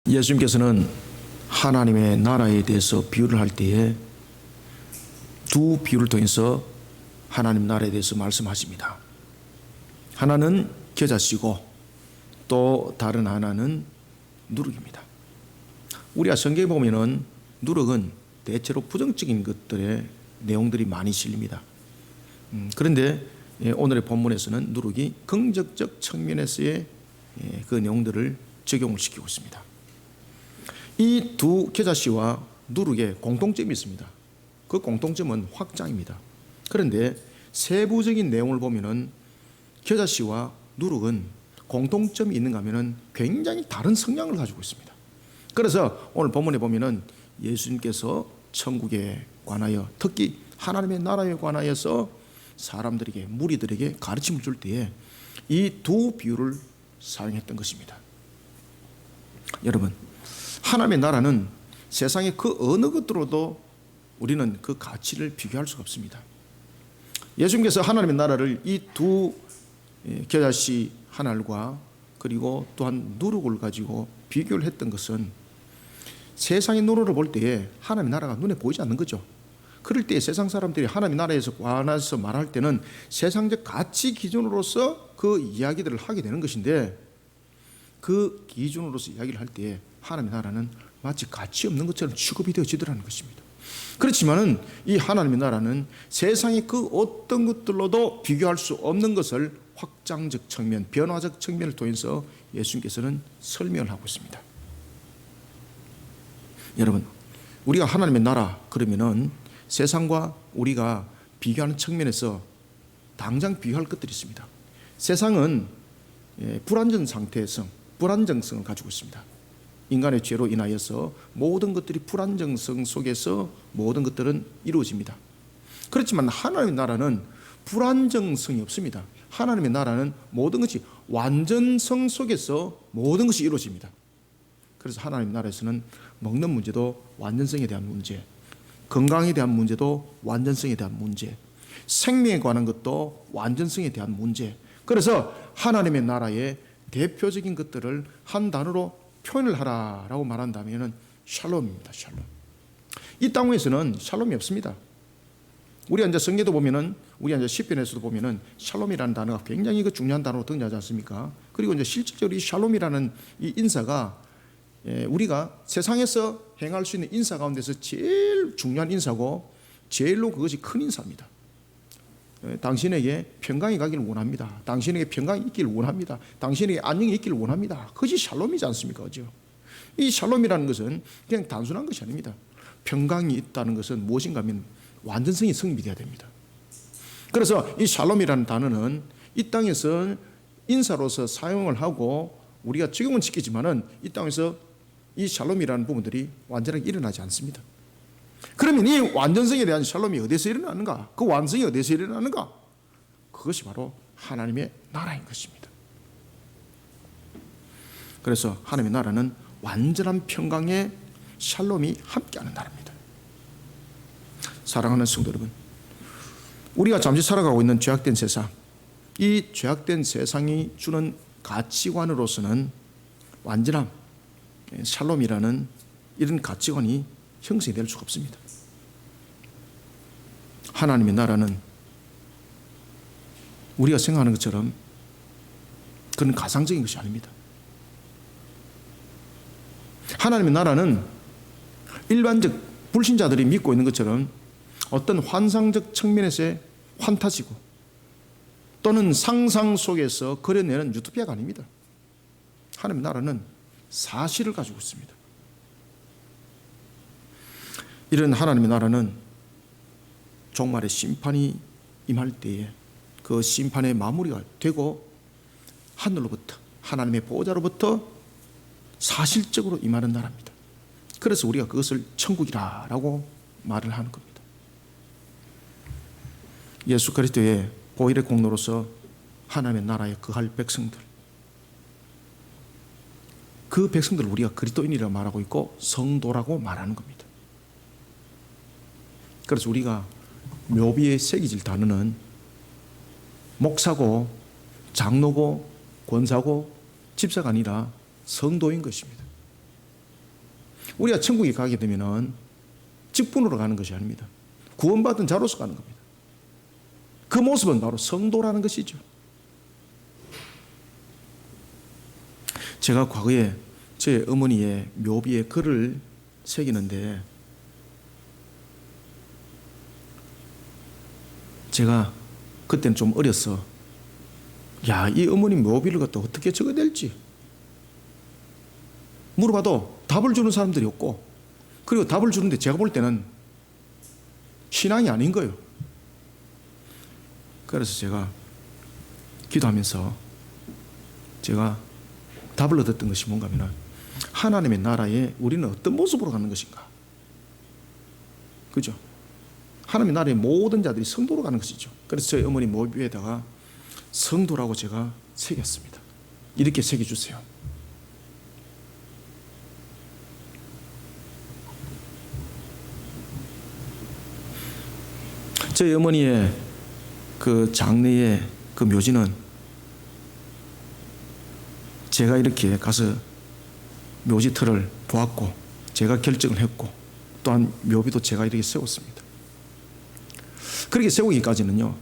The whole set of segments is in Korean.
예수님께서는 하나님의 나라에 대해서 비유를 할 때에 두 비유를 통해서 하나님 나라에 대해서 말씀하십니다. 하나는 겨자씨고 또 다른 하나는 누룩입니다. 우리가 성경에 보면은 누룩은 대체로 부정적인 것들의 내용들이 많이 실립니다. 그런데 오늘의 본문에서는 누룩이 긍정적 측면에서의 그 내용들을 적용을 시키고 있습니다. 이 두 겨자씨와 누룩에 공통점이 있습니다. 그 공통점은 확장입니다. 그런데 세부적인 내용을 보면은 겨자씨와 누룩은 공통점이 있는가 하면은 굉장히 다른 성향을 가지고 있습니다. 그래서 오늘 본문에 보면은 예수님께서 천국에 관하여, 특히 하나님의 나라에 관하여서 사람들에게, 무리들에게 가르침을 줄 때에 이 두 비유를 사용했던 것입니다. 여러분, 하나님의 나라는 세상의 그 어느 것들로도 우리는 그 가치를 비교할 수가 없습니다. 예수님께서 하나님의 나라를 이 두 겨자씨 한 알과 그리고 또한 누룩을 가지고 비교를 했던 것은 세상의 누룩을 볼 때에 하나님의 나라가 눈에 보이지 않는 거죠. 그럴 때 세상 사람들이 하나님의 나라에서 관해서 말할 때는 세상적 가치 기준으로서 그 이야기들을 하게 되는 것인데, 그 기준으로서 이야기를 할 때에 하나님의 나라는 마치 가치 없는 것처럼 취급이 되어지더라는 것입니다. 그렇지만은 이 하나님의 나라는 세상의 그 어떤 것들로도 비교할 수 없는 것을 확장적 측면, 변화적 측면을 통해서 예수님께서는 설명을 하고 있습니다. 여러분, 우리가 하나님의 나라 그러면은 세상과 우리가 비교하는 측면에서 당장 비교할 것들이 있습니다. 세상은 불안정성을 가지고 있습니다. 인간의 죄로 인하여서 모든 것들이 불안정성 속에서 모든 것들은 이루어집니다. 그렇지만 하나님의 나라는 불안정성이 없습니다. 하나님의 나라는 모든 것이 완전성 속에서 모든 것이 이루어집니다. 그래서 하나님의 나라에서는 먹는 문제도 완전성에 대한 문제, 건강에 대한 문제도 완전성에 대한 문제, 생명에 관한 것도 완전성에 대한 문제. 그래서 하나님의 나라의 대표적인 것들을 한 단어로 표현을 하라라고 말한다면 샬롬입니다. 샬롬. 이 땅에서는 샬롬이 없습니다. 우리가 이제 성경도 보면은, 우리가 이제 시편에서도 보면은 샬롬이라는 단어가 굉장히 중요한 단어로 등장하지 않습니까? 그리고 이제 실질적으로 이 샬롬이라는 이 인사가 우리가 세상에서 행할 수 있는 인사 가운데서 제일 중요한 인사고 제일로 그것이 큰 인사입니다. 당신에게 평강이 가기를 원합니다. 당신에게 평강이 있기를 원합니다. 당신에게 안녕이 있기를 원합니다. 그것이 샬롬이지 않습니까? 그죠? 이 샬롬이라는 것은 그냥 단순한 것이 아닙니다. 평강이 있다는 것은 무엇인가 하면 완전성이 성립되어야 됩니다. 그래서 이 샬롬이라는 단어는 이 땅에서 인사로서 사용을 하고 우리가 적용은 시키지만은 이 땅에서 이 샬롬이라는 부분들이 완전하게 일어나지 않습니다. 그러면 이 완전성에 대한 샬롬이 어디서 일어나는가? 그 완성이 어디서 일어나는가? 그것이 바로 하나님의 나라인 것입니다. 그래서 하나님의 나라는 완전한 평강의 샬롬이 함께하는 나라입니다. 사랑하는 성도 여러분, 우리가 잠시 살아가고 있는 죄악된 세상, 이 죄악된 세상이 주는 가치관으로서는 완전한 샬롬이라는 이런 가치관이 형성이 될 수가 없습니다. 하나님의 나라는 우리가 생각하는 것처럼 그런 가상적인 것이 아닙니다. 하나님의 나라는 일반적 불신자들이 믿고 있는 것처럼 어떤 환상적 측면에서의 환타지고 또는 상상 속에서 그려내는 유토피아가 아닙니다. 하나님의 나라는 사실을 가지고 있습니다. 이런 하나님의 나라는 종말의 심판이 임할 때에 그 심판의 마무리가 되고 하늘로부터, 하나님의 보호자로부터 사실적으로 임하는 나라입니다. 그래서 우리가 그것을 천국이라고 말을 하는 겁니다. 예수 그리스도의 보혈의 공로로서 하나님의 나라에 거할 백성들, 그 백성들을 우리가 그리스도인이라고 말하고 있고 성도라고 말하는 겁니다. 그래서 우리가 묘비에 새겨질 단어는 목사고 장로고 권사고 집사가 아니라 성도인 것입니다. 우리가 천국에 가게 되면은 직분으로 가는 것이 아닙니다. 구원받은 자로서 가는 겁니다. 그 모습은 바로 성도라는 것이죠. 제가 과거에 제 어머니의 묘비에 글을 새기는데 제가 그때는 좀 어렸어. 야, 이 어머니 묘비를 갖다 어떻게 적어야 될지 물어봐도 답을 주는 사람들이 없고, 그리고 답을 주는데 제가 볼 때는 신앙이 아닌 거예요. 그래서 제가 기도하면서 제가 답을 얻었던 것이 뭔가 하면, 하나님의 나라에 우리는 어떤 모습으로 가는 것인가. 그죠? 하나님의 나라의 모든 자들이 성도로 가는 것이죠. 그래서 저희 어머니 묘비에다가 성도라고 제가 새겼습니다. 이렇게 새겨주세요. 저희 어머니의 그 장례의 그 묘지는 제가 이렇게 가서 묘지틀을 보았고, 제가 결정을 했고, 또한 묘비도 제가 이렇게 세웠습니다. 그렇게 세우기까지는요,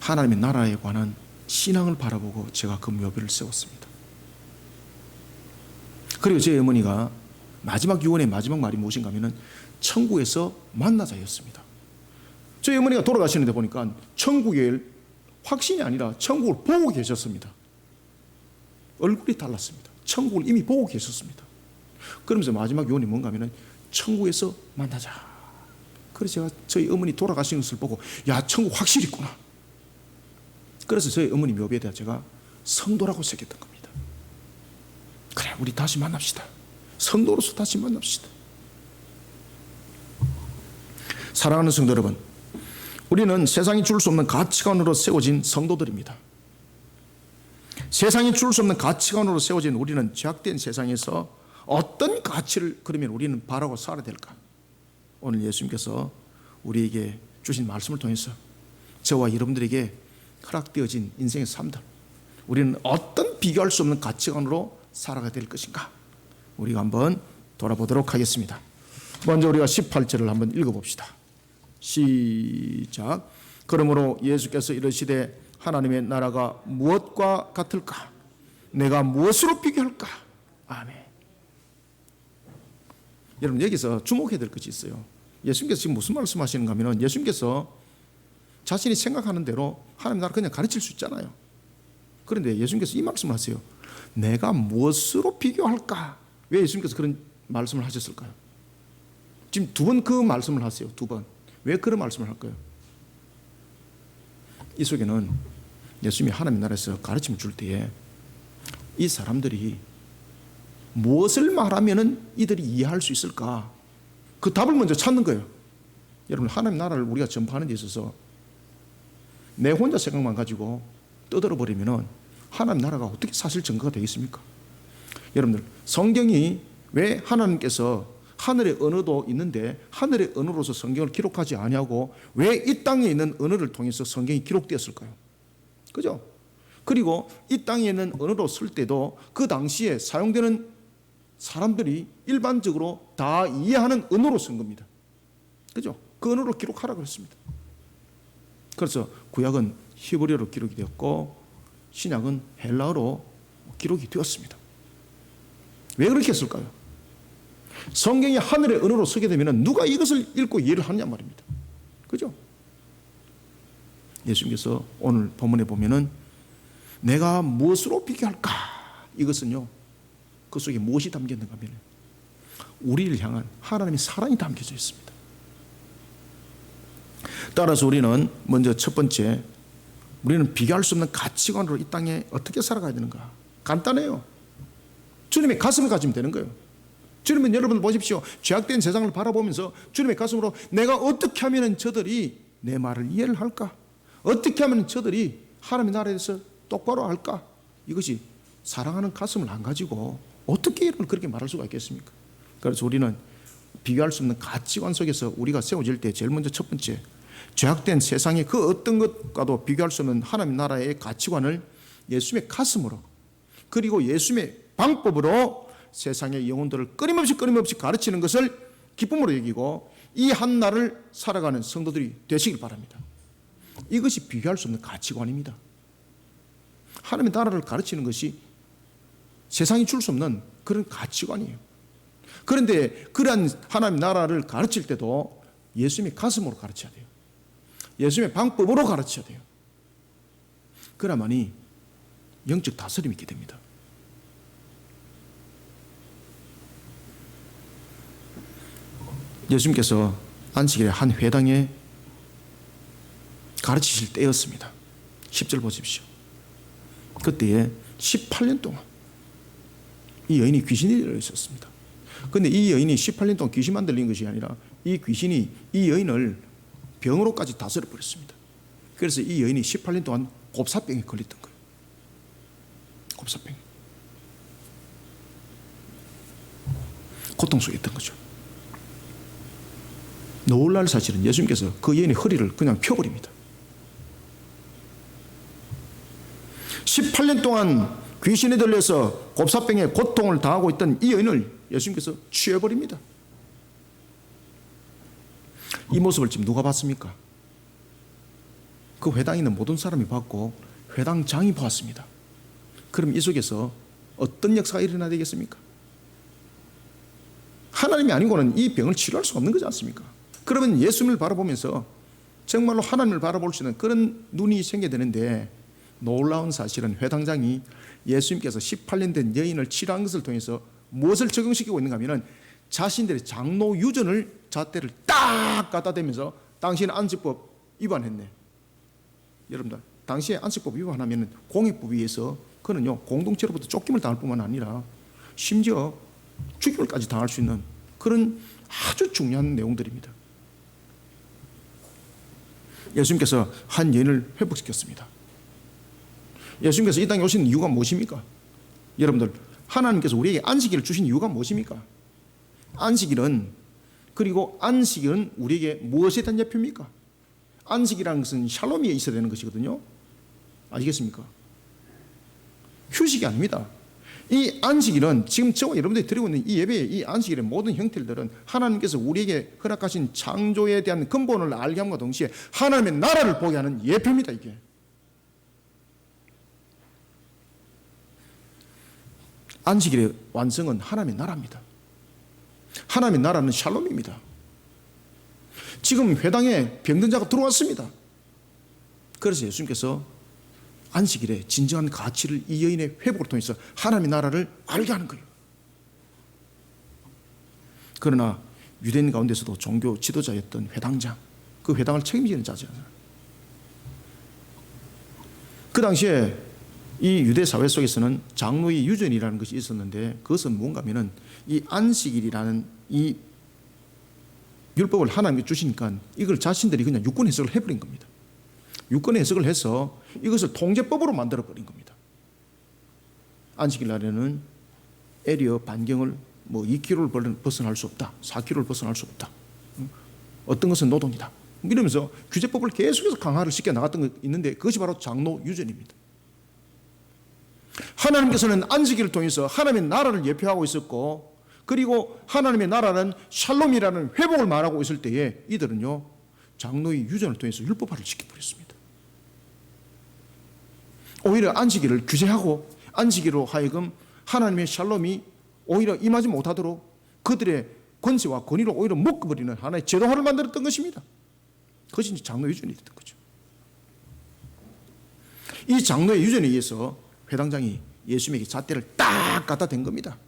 하나님의 나라에 관한 신앙을 바라보고 제가 그 묘비를 세웠습니다. 그리고 제 어머니가 마지막 유언의 마지막 말이 무엇인가 하면 천국에서 만나자였습니다. 저희 어머니가 돌아가시는데 보니까 천국의 확신이 아니라 천국을 보고 계셨습니다. 얼굴이 달랐습니다. 천국을 이미 보고 계셨습니다. 그러면서 마지막 유언이 뭔가 하면 천국에서 만나자. 그래서 제가 저희 어머니 돌아가신 것을 보고, 야, 천국 확실히 있구나. 그래서 저희 어머니 묘비에 대해 제가 성도라고 새겼던 겁니다. 그래, 우리 다시 만납시다. 성도로서 다시 만납시다. 사랑하는 성도 여러분, 우리는 세상이 줄 수 없는 가치관으로 세워진 성도들입니다. 세상이 줄 수 없는 가치관으로 세워진 우리는 죄악된 세상에서 어떤 가치를 그러면 우리는 바라고 살아야 될까? 오늘 예수님께서 우리에게 주신 말씀을 통해서 저와 여러분들에게 허락되어진 인생의 삶들, 우리는 어떤 비교할 수 없는 가치관으로 살아가야 될 것인가? 우리가 한번 돌아보도록 하겠습니다. 먼저 우리가 18절을 한번 읽어봅시다. 시작. 그러므로 예수께서 이르시되 하나님의 나라가 무엇과 같을까? 내가 무엇으로 비교할까? 아멘. 여러분, 여기서 주목해야 될 것이 있어요. 예수님께서 지금 무슨 말씀하시는가 하면, 예수님께서 자신이 생각하는 대로 하나님 나라 그냥 가르칠 수 있잖아요. 그런데 예수님께서 이 말씀을 하세요. 내가 무엇으로 비교할까? 왜 예수님께서 그런 말씀을 하셨을까요? 지금 두 번 그 말씀을 하세요. 두 번. 왜 그런 말씀을 할까요? 이 속에는 예수님이 하나님 나라에서 가르침을 줄 때에 이 사람들이 무엇을 말하면 이들이 이해할 수 있을까? 그 답을 먼저 찾는 거예요. 여러분, 하나님 나라를 우리가 전파하는 데 있어서 내 혼자 생각만 가지고 떠들어 버리면 하나님 나라가 어떻게 사실 증거가 되겠습니까? 여러분들, 성경이 왜 하나님께서 하늘의 언어도 있는데 하늘의 언어로서 성경을 기록하지 아니하고 왜 이 땅에 있는 언어를 통해서 성경이 기록되었을까요? 그죠? 그리고 이 땅에 있는 언어로 쓸 때도 그 당시에 사용되는 사람들이 일반적으로 다 이해하는 언어로 쓴 겁니다. 그죠? 그 언어로 기록하라고 했습니다. 그래서 구약은 히브리어로 기록이 되었고 신약은 헬라어로 기록이 되었습니다. 왜 그렇게 했을까요? 성경이 하늘의 언어로 쓰게 되면 누가 이것을 읽고 이해를 하느냐 말입니다. 그죠? 예수님께서 오늘 본문에 보면은 내가 무엇으로 비교할까? 이것은요, 그 속에 무엇이 담겼는가 하면 우리를 향한 하나님의 사랑이 담겨져 있습니다. 따라서 우리는 먼저 첫 번째, 우리는 비교할 수 없는 가치관으로 이 땅에 어떻게 살아가야 되는가? 간단해요. 주님의 가슴을 가지면 되는 거예요. 주님은 여러분 보십시오. 죄악된 세상을 바라보면서 주님의 가슴으로 내가 어떻게 하면 저들이 내 말을 이해를 할까? 어떻게 하면 저들이 하나님의 나라에서 똑바로 할까? 이것이 사랑하는 가슴을 안 가지고 어떻게 여러분 그렇게 말할 수가 있겠습니까? 그래서 우리는 비교할 수 없는 가치관 속에서 우리가 세워질 때 제일 먼저 첫 번째, 죄악된 세상의 그 어떤 것과도 비교할 수 없는 하나님 나라의 가치관을 예수님의 가슴으로, 그리고 예수님의 방법으로 세상의 영혼들을 끊임없이 가르치는 것을 기쁨으로 여기고 이 한 날을 살아가는 성도들이 되시길 바랍니다. 이것이 비교할 수 없는 가치관입니다. 하나님의 나라를 가르치는 것이 세상이 줄 수 없는 그런 가치관이에요. 그런데 그러한 하나님의 나라를 가르칠 때도 예수님의 가슴으로 가르쳐야 돼요. 예수님의 방법으로 가르쳐야 돼요. 그래야만이 영적 다스림이 있게 됩니다. 예수님께서 안식일에 한 회당에 가르치실 때였습니다. 10절 보십시오. 그때에 18년 동안 이 여인이 귀신이 들어 있었습니다. 그런데 이 여인이 18년 동안 귀신만 들린 것이 아니라 이 귀신이 이 여인을 병으로까지 다스려 버렸습니다. 그래서 이 여인이 18년 동안 곱사병에 걸렸던 거예요. 곱사병. 고통 속에 있던 거죠. 놀랄 사실은 예수님께서 그 여인의 허리를 그냥 펴버립니다. 18년 동안 귀신에 들려서 곱사병의 고통을 당하고 있던 이 여인을 예수님께서 취해버립니다. 이 모습을 지금 누가 봤습니까? 그 회당에 있는 모든 사람이 봤고 회당장이 보았습니다. 그럼 이 속에서 어떤 역사가 일어나야 되겠습니까? 하나님이 아니고는 이 병을 치료할 수가 없는 거지 않습니까? 그러면 예수님을 바라보면서 정말로 하나님을 바라볼 수 있는 그런 눈이 생겨야 되는데, 놀라운 사실은 회당장이 예수님께서 18년 된 여인을 치료한 것을 통해서 무엇을 적용시키고 있는가 하면 자신들의 장로 유전을 잣대를 딱 갖다 대면서 당신은 안식법 위반했네. 여러분들, 당시에 안식법 위반하면 공익법에 의해서 그는요 공동체로부터 쫓김을 당할 뿐만 아니라 심지어 죽임을까지 당할 수 있는 그런 아주 중요한 내용들입니다. 예수님께서 한 여인을 회복시켰습니다. 예수님께서 이 땅에 오신 이유가 무엇입니까? 여러분들, 하나님께서 우리에게 안식일을 주신 이유가 무엇입니까? 안식일은 우리에게 무엇에 대한 예표입니까? 안식이라는 것은 샬롬이 있어야 되는 것이거든요. 아시겠습니까? 휴식이 아닙니다. 이 안식일은 지금 저와 여러분들이 드리고 있는 이 예배의 이 안식일의 모든 형태들은 하나님께서 우리에게 허락하신 창조에 대한 근본을 알게 함과 동시에 하나님의 나라를 보게 하는 예표입니다. 이게 안식일의 완성은 하나님의 나라입니다. 하나님의 나라는 샬롬입니다. 지금 회당에 병든 자가 들어왔습니다. 그래서 예수님께서 안식일의 진정한 가치를 이 여인의 회복을 통해서 하나님의 나라를 알게 하는 거예요. 그러나 유대인 가운데서도 종교 지도자였던 회당장, 그 회당을 책임지는 자잖아요. 그 당시에 이 유대 사회 속에서는 장로의 유전이라는 것이 있었는데, 그것은 뭔가 하면은 이 안식일이라는 이 율법을 하나님께 주시니까 이걸 자신들이 그냥 유권 해석을 해버린 겁니다. 유권 해석을 해서 이것을 통제법으로 만들어버린 겁니다. 안식일 날에는 에리어 반경을 2km를 벗어날 수 없다, 4km를 벗어날 수 없다, 어떤 것은 노동이다, 이러면서 규제법을 계속해서 강화를 시켜 나갔던 게 있는데, 그것이 바로 장로 유전입니다. 하나님께서는 안식일을 통해서 하나님의 나라를 예표하고 있었고, 그리고 하나님의 나라는 샬롬이라는 회복을 말하고 있을 때에 이들은요 장로의 유전을 통해서 율법화를 시켜버렸습니다. 오히려 안식일을 규제하고 안식일로 하여금 하나님의 샬롬이 오히려 임하지 못하도록 그들의 권세와 권위로 오히려 묶어버리는 하나의 제도화를 만들었던 것입니다. 그것이 이제 장로의 유전이 됐던 거죠. 이 장로의 유전에 의해서 회당장이 예수님에게 잣대를 딱 갖다 댄 겁니다.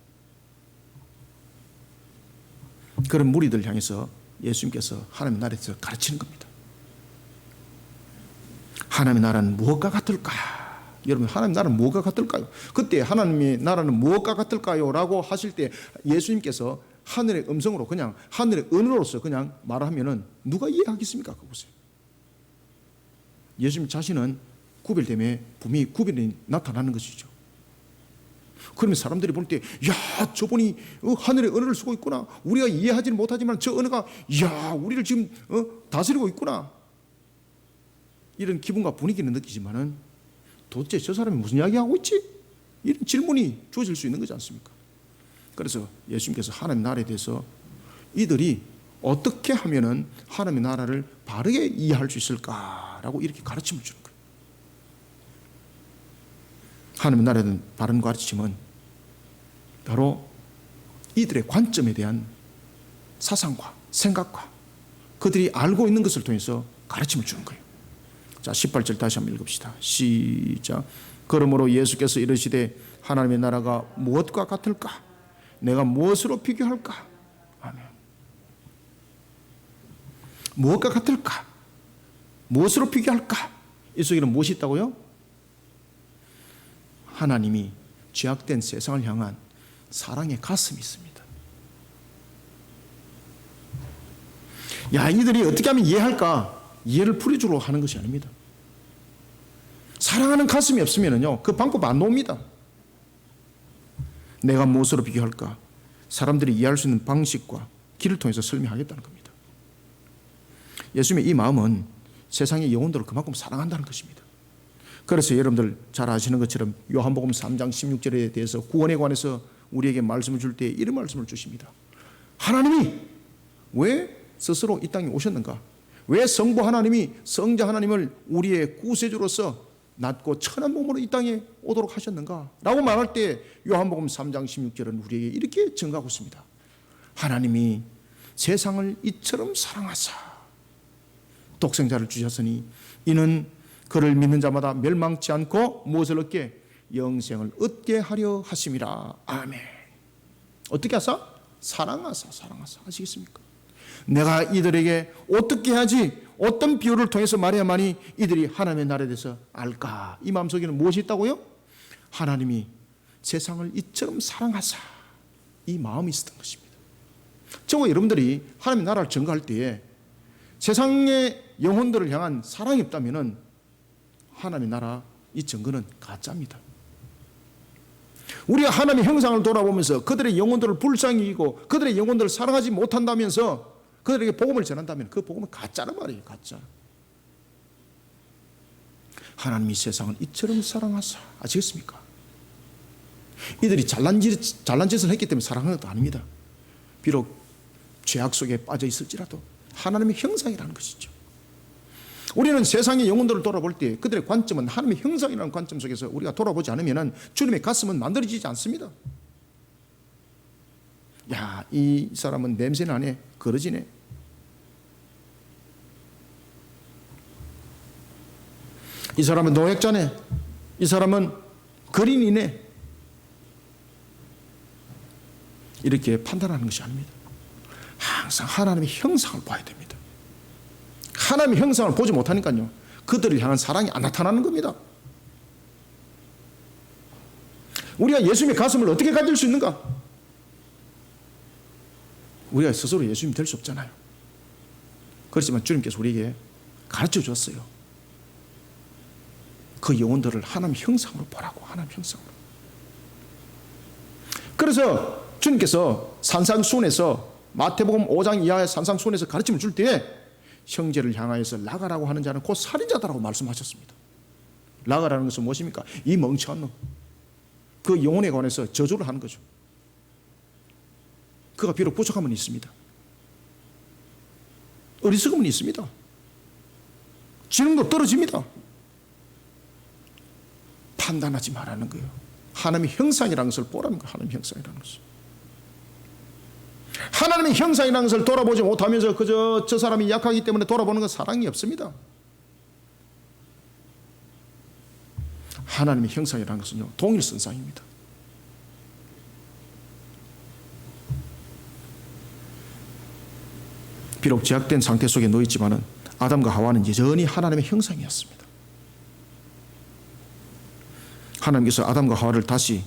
그런 무리들 향해서 예수님께서 하나님의 나라에 대해서 가르치는 겁니다. 하나님의 나라는 무엇과 같을까? 여러분, 하나님의 나라는 무엇과 같을까요? 그때 하나님의 나라는 무엇과 같을까요? 라고 하실 때 예수님께서 하늘의 음성으로, 그냥 하늘의 언어로서 그냥 말하면은 누가 이해하겠습니까? 그거 보세요. 예수님 자신은 구별됨에 분명히 구별이 나타나는 것이죠. 그러면 사람들이 볼 때, 야, 저분이 하늘의 언어를 쓰고 있구나, 우리가 이해하지는 못하지만 저 언어가, 야, 우리를 지금 다스리고 있구나, 이런 기분과 분위기는 느끼지만은 도대체 저 사람이 무슨 이야기하고 있지? 이런 질문이 주어질 수 있는 거지 않습니까? 그래서 예수님께서 하나님 나라에 대해서 이들이 어떻게 하면은 하나님의 나라를 바르게 이해할 수 있을까라고 이렇게 가르침을 주는 거예요. 하나님의 나라에 대한 바른 가르침은 바로 이들의 관점에 대한 사상과 생각과 그들이 알고 있는 것을 통해서 가르침을 주는 거예요. 자, 18절 다시 한번 읽읍시다. 시작. 그러므로 예수께서 이르시되 하나님의 나라가 무엇과 같을까? 내가 무엇으로 비교할까? 아멘. 무엇과 같을까? 무엇으로 비교할까? 이 속에는 무엇이 있다고요? 하나님이 죄악된 세상을 향한 사랑의 가슴이 있습니다. 야, 이들이 어떻게 하면 이해할까? 이해를 풀어주려고 하는 것이 아닙니다. 사랑하는 가슴이 없으면요, 그 방법 안 나옵니다. 내가 무엇으로 비교할까? 사람들이 이해할 수 있는 방식과 길을 통해서 설명하겠다는 겁니다. 예수님의 이 마음은 세상의 영혼들을 그만큼 사랑한다는 것입니다. 그래서 여러분들 잘 아시는 것처럼 요한복음 3장 16절에 대해서 구원에 관해서 우리에게 말씀을 줄 때 이런 말씀을 주십니다. 하나님이 왜 스스로 이 땅에 오셨는가? 왜 성부 하나님이 성자 하나님을 우리의 구세주로서 낮고 천한 몸으로 이 땅에 오도록 하셨는가? 라고 말할 때 요한복음 3장 16절은 우리에게 이렇게 증가하고 있습니다. 하나님이 세상을 이처럼 사랑하사 독생자를 주셨으니 이는 그를 믿는 자마다 멸망치 않고 무엇을 얻게? 영생을 얻게 하려 하심이라. 아멘. 어떻게 하사? 사랑하사. 아시겠습니까? 내가 이들에게 어떻게 하지? 어떤 비유를 통해서 말해야만이 이들이 하나님의 나라에 대해서 알까? 이 마음속에는 무엇이 있다고요? 하나님이 세상을 이처럼 사랑하사. 이 마음이 있었던 것입니다. 저와 여러분들이 하나님의 나라를 증거할 때에 세상의 영혼들을 향한 사랑이 없다면 하나님의 나라 이 증거는 가짜입니다. 우리가 하나님의 형상을 돌아보면서 그들의 영혼들을 불쌍히 여기고 그들의 영혼들을 사랑하지 못한다면서 그들에게 복음을 전한다면 그 복음은 가짜란 말이에요. 가짜. 하나님이 세상을 이처럼 사랑하사. 아시겠습니까? 이들이 잘난 짓을 했기 때문에 사랑하는 것도 아닙니다. 비록 죄악 속에 빠져 있을지라도 하나님의 형상이라는 것이죠. 우리는 세상의 영혼들을 돌아볼 때 그들의 관점은 하나님의 형상이라는 관점 속에서 우리가 돌아보지 않으면 주님의 가슴은 만들어지지 않습니다. 야, 이 사람은 냄새나네, 거러지네. 이 사람은 노약자네, 이 사람은 거린이네. 이렇게 판단하는 것이 아닙니다. 항상 하나님의 형상을 봐야 됩니다. 하나님의 형상을 보지 못하니까요, 그들을 향한 사랑이 안 나타나는 겁니다. 우리가 예수님의 가슴을 어떻게 가질 수 있는가? 우리가 스스로 예수님 될 수 없잖아요. 그렇지만 주님께서 우리에게 가르쳐 주었어요. 그 영혼들을 하나님의 형상으로 보라고. 하나님의 형상으로. 그래서 주님께서 산상수훈에서 마태복음 5장 이하의 산상수훈에서 가르침을 줄 때에 형제를 향하여서 라가라고 하는 자는 곧 살인자다라고 말씀하셨습니다. 라가라는 것은 무엇입니까? 이 멍청한 놈. 그 영혼에 관해서 저주를 하는 거죠. 그가 비록 부족함은 있습니다. 어리석음은 있습니다. 지능도 떨어집니다. 판단하지 말라는 거예요. 하나님의 형상이라는 것을 보라는 거예요. 하나님의 형상이라는 것을. 하나님의 형상이라는 것을 돌아보지 못하면서 그저 저 사람이 약하기 때문에 돌아보는 건 사랑이 없습니다. 하나님의 형상이라는 것은요, 동일선상입니다. 비록 제약된 상태 속에 놓였지만은 아담과 하와는 여전히 하나님의 형상이었습니다. 하나님께서 아담과 하와를 다시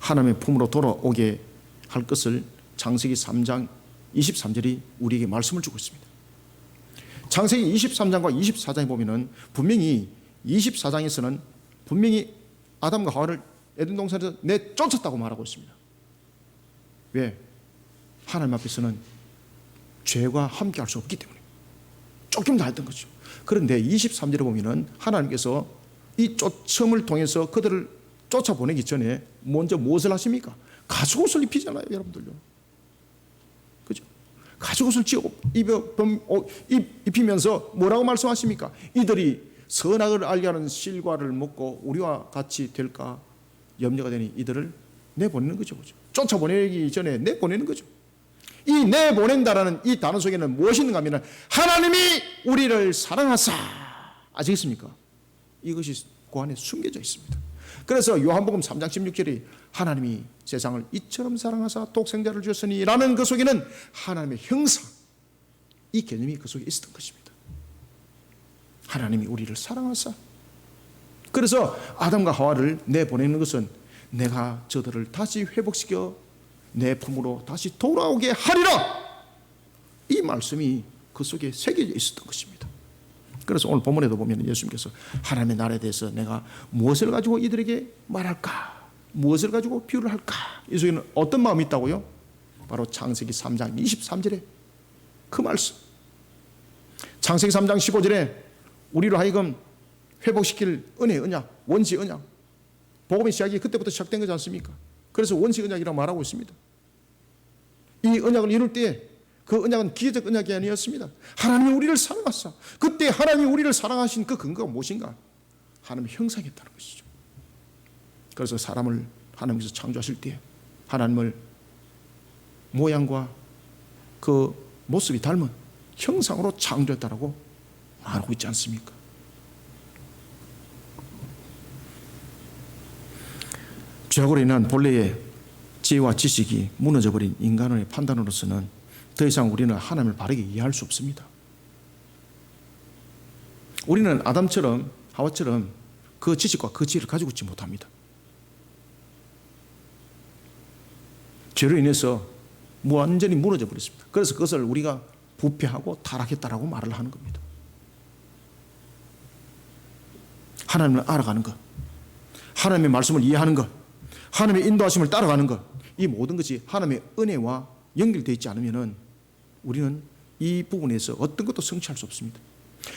하나님의 품으로 돌아오게 할 것을 창세기 3장 23절이 우리에게 말씀을 주고 있습니다. 창세기 23장과 24장에 보면은 분명히 24장에서는 분명히 아담과 하와를 에덴 동산에서 내쫓았다고 말하고 있습니다. 왜? 하나님 앞에서는 죄와 함께할 수 없기 때문에 쫓김다 했던 거죠. 그런데 23절에 보면은 하나님께서 이 쫓음을 통해서 그들을 쫓아보내기 전에 먼저 무엇을 하십니까? 가죽옷을 입히잖아요, 여러분들요. 그죠? 가죽옷을 입히면서 뭐라고 말씀하십니까? 이들이 선악을 알게 하는 실과를 먹고 우리와 같이 될까 염려가 되니 이들을 내보내는 거죠. 그죠? 쫓아보내기 전에 내보내는 거죠. 이 내보낸다라는 이 단어 속에는 무엇이 있는가 하면 하나님이 우리를 사랑하사, 아시겠습니까? 이것이 그 안에 숨겨져 있습니다. 그래서 요한복음 3장 16절이 하나님이 세상을 이처럼 사랑하사 독생자를 주셨으니 라는 그 속에는 하나님의 형상, 이 개념이 그 속에 있었던 것입니다. 하나님이 우리를 사랑하사, 그래서 아담과 하와를 내보내는 것은 내가 저들을 다시 회복시켜 내 품으로 다시 돌아오게 하리라, 이 말씀이 그 속에 새겨져 있었던 것입니다. 그래서 오늘 본문에도 보면 예수님께서 하나님의 나라에 대해서 내가 무엇을 가지고 이들에게 말할까, 무엇을 가지고 비유를 할까, 이 속에는 어떤 마음이 있다고요? 바로 창세기 3장 23절에 그 말씀, 창세기 3장 15절에 우리로 하여금 회복시킬 은혜, 언약, 원시 언약, 복음의 시작이 그때부터 시작된 거지 않습니까? 그래서 원시 언약이라고 말하고 있습니다. 이 언약을 이룰 때 그 언약은 기계적 언약이 아니었습니다. 하나님이 우리를 사랑하사, 그때 하나님이 우리를 사랑하신 그 근거가 무엇인가? 하나님의 형상이었다는 것이죠. 그래서 사람을 하나님께서 창조하실 때 하나님을 모양과 그 모습이 닮은 형상으로 창조했다라고 말하고 있지 않습니까? 죄악으로 인한 본래의 지혜와 지식이 무너져버린 인간의 판단으로서는 더 이상 우리는 하나님을 바르게 이해할 수 없습니다. 우리는 아담처럼 하와처럼 그 지식과 그 지혜를 가지고 있지 못합니다. 죄로 인해서 완전히 무너져 버렸습니다. 그래서 그것을 우리가 부패하고 타락했다라고 말을 하는 겁니다. 하나님을 알아가는 것, 하나님의 말씀을 이해하는 것, 하나님의 인도하심을 따라가는 것, 이 모든 것이 하나님의 은혜와 연결되어 있지 않으면 우리는 이 부분에서 어떤 것도 성취할 수 없습니다.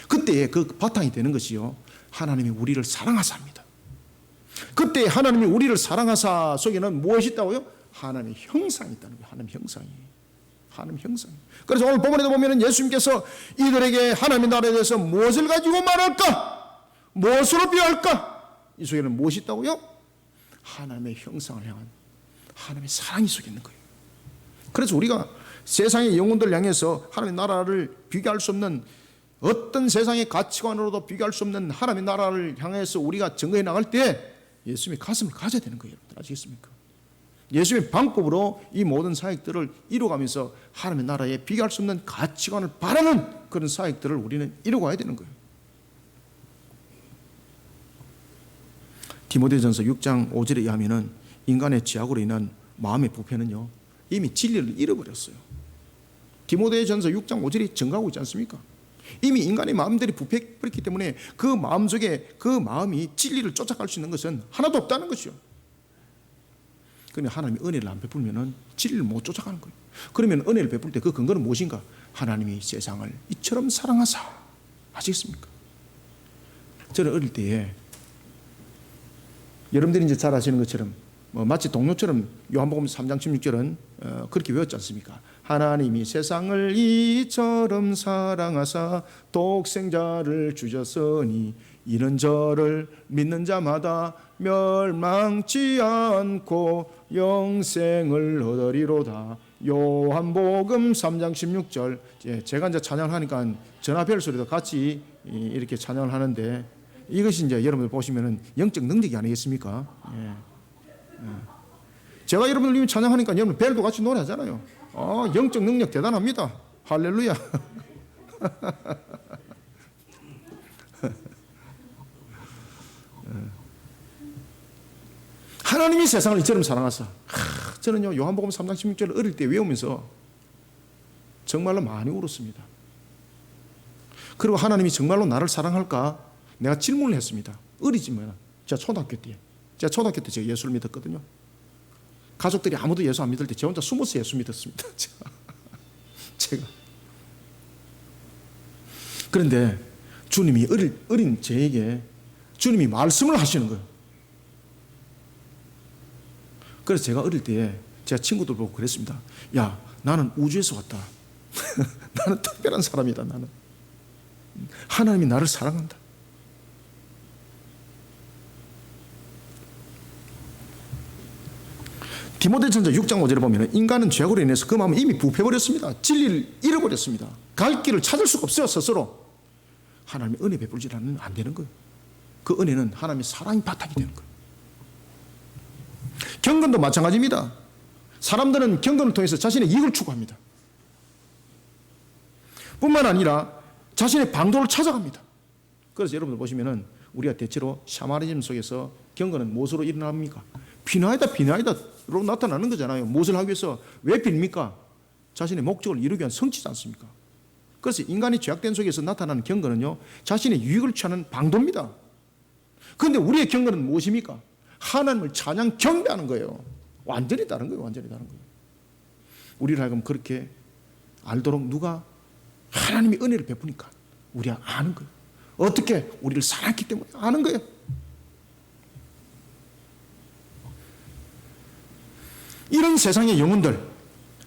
그때 그 바탕이 되는 것이요, 하나님이 우리를 사랑하사입니다. 그때 하나님이 우리를 사랑하사 속에는 무엇이 있다고요? 하나님의 형상이 있다는 거예요. 하나님의 형상이. 하나님의 형상이. 그래서 오늘 본문에도 보면 예수님께서 이들에게 하나님의 나라에 대해서 무엇을 가지고 말할까? 무엇으로 비유할까? 이 속에는 무엇이 있다고요? 하나님의 형상을 향한 하나님의 사랑이 속에 있는 거예요. 그래서 우리가 세상의 영혼들을 향해서 하나님의 나라를 비교할 수 없는, 어떤 세상의 가치관으로도 비교할 수 없는 하나님의 나라를 향해서 우리가 증거해 나갈 때 예수님의 가슴을 가져야 되는 거예요. 여러분들 아시겠습니까? 예수님의 방법으로 이 모든 사역들을 이루어가면서 하나님의 나라에 비교할 수 없는 가치관을 바라는 그런 사역들을 우리는 이루어가야 되는 거예요. 디모데전서 6장 5절에 의하면 인간의 죄악으로 인한 마음의 부패는요, 이미 진리를 잃어버렸어요. 디모데전서 6장 5절이 증가하고 있지 않습니까? 이미 인간의 마음들이 부패했기 때문에 그 마음 속에 그 마음이 진리를 쫓아갈 수 있는 것은 하나도 없다는 것이요. 그러면 하나님이 은혜를 안 베풀면 진리를 못 쫓아가는 거예요. 그러면 은혜를 베풀 때 그 근거는 무엇인가? 하나님이 세상을 이처럼 사랑하사, 아시겠습니까? 저는 어릴 때에 여러분들이 이제 잘 아시는 것처럼 마치 동료처럼 요한복음 3장 16절은 그렇게 외웠지 않습니까? 하나님이 세상을 이처럼 사랑하사 독생자를 주셨으니 이는 저를 믿는 자마다 멸망치 않고 영생을 얻으리로다. 요한복음 3장 16절. 제가 이제 찬양을 하니까 전화벨 소리도 같이 이렇게 찬양을 하는데, 이것이 이제 여러분들 보시면은 영적 능력이 아니겠습니까? 제가 여러분들 찬양하니까 여러분 벨도 같이 노래하잖아요. 영적 능력 대단합니다. 할렐루야. 하나님이 세상을 이처럼 사랑하사. 저는요 요한복음 3장 16절을 어릴 때 외우면서 정말로 많이 울었습니다. 그리고 하나님이 정말로 나를 사랑할까? 내가 질문을 했습니다. 어리지만 제가 초등학교 때 제가 예수를 믿었거든요. 가족들이 아무도 예수 안 믿을 때 저 혼자 숨어서 예수 믿었습니다. 제가. 그런데 주님이 어린 저에게 주님이 말씀을 하시는 거예요. 그래서 제가 어릴 때 제가 친구들 보고 그랬습니다. 야, 나는 우주에서 왔다. 나는 특별한 사람이다. 나는 하나님이 나를 사랑한다. 디모데전서 6장 5절에 보면 인간은 죄악으로 인해서 그 마음은 이미 부패해버렸습니다. 진리를 잃어버렸습니다. 갈 길을 찾을 수가 없어요. 스스로. 하나님의 은혜 베풀지 않으면 안 되는 거예요. 그 은혜는 하나님의 사랑이 바탕이 되는 거예요. 경건도 마찬가지입니다. 사람들은 경건을 통해서 자신의 이익을 추구합니다. 뿐만 아니라 자신의 방도를 찾아갑니다. 그래서 여러분들 보시면은 우리가 대체로 샤머니즘 속에서 경건은 무엇으로 일어납니까? 비나이다로 나타나는 거잖아요. 무엇을 하기 위해서 왜 빕니까? 자신의 목적을 이루기 위한 성취지 않습니까? 그래서 인간이 죄악된 속에서 나타나는 경건은요, 자신의 유익을 취하는 방도입니다. 그런데 우리의 경건은 무엇입니까? 하나님을 찬양 경배하는 거예요. 완전히 다른 거예요. 완전히 다른 거예요. 우리를 하여금 그렇게 알도록 누가 하나님의 은혜를 베푸니까 우리가 아는 거예요. 어떻게? 우리를 사랑했기 때문에 아는 거예요. 이런 세상의 영혼들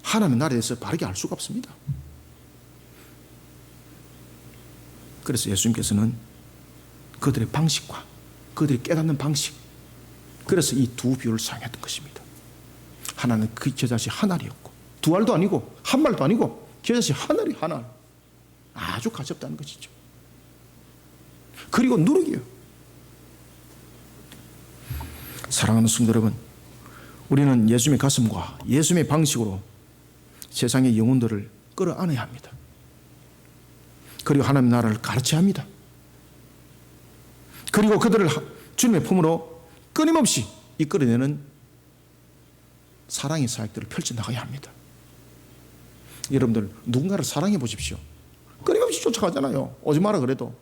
하나님의 나라에 대해서 바르게 알 수가 없습니다. 그래서 예수님께서는 그들의 방식과 그들이 깨닫는 방식, 그래서 이 두 비유를 사용했던 것입니다. 하나는 그 겨자씨 한 알이었고, 두 알도 아니고 한 말도 아니고 겨자씨 한 알이 한 알. 아주 가볍다는 것이죠. 그리고 누룩이에요. 사랑하는 성도 여러분, 우리는 예수님의 가슴과 예수님의 방식으로 세상의 영혼들을 끌어안아야 합니다. 그리고 하나님의 나라를 가르쳐야 합니다. 그리고 그들을 주님의 품으로 끊임없이 이끌어내는 사랑의 사역들을 펼쳐나가야 합니다. 여러분들 누군가를 사랑해 보십시오. 끊임없이 쫓아가잖아요. 오지 마라 그래도.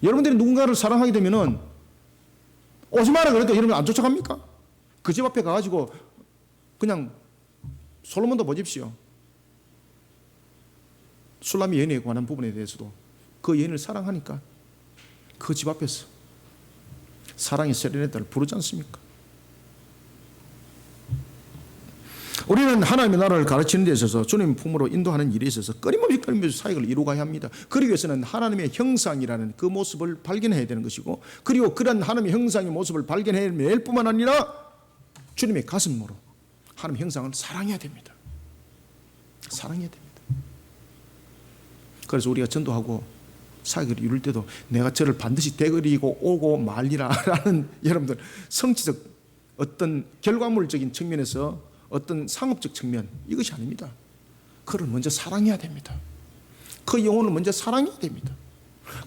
여러분들이 누군가를 사랑하게 되면은 오지 마라 그래도 여러분 안 쫓아갑니까? 그 집 앞에 가가지고 그냥 솔로몬도 보십시오. 술람이 여인에 관한 부분에 대해서도 그 여인을 사랑하니까 그 집 앞에서 사랑의 세레나데를 부르지 않습니까? 우리는 하나님의 나라를 가르치는 데 있어서 주님 품으로 인도하는 일에 있어서 끊임없이 사역을 이루어가야 합니다. 그러기 위해서는 하나님의 형상이라는 그 모습을 발견해야 되는 것이고, 그리고 그런 하나님의 형상의 모습을 발견해낼 뿐만 아니라 주님의 가슴으로 하나님의 형상을 사랑해야 됩니다. 사랑해야 됩니다. 그래서 우리가 전도하고 사역을 이룰 때도 내가 저를 반드시 되그리고 오고 말리라 라는 여러분들 성취적 어떤 결과물적인 측면에서 어떤 상업적 측면, 이것이 아닙니다. 그를 먼저 사랑해야 됩니다. 그 영혼을 먼저 사랑해야 됩니다.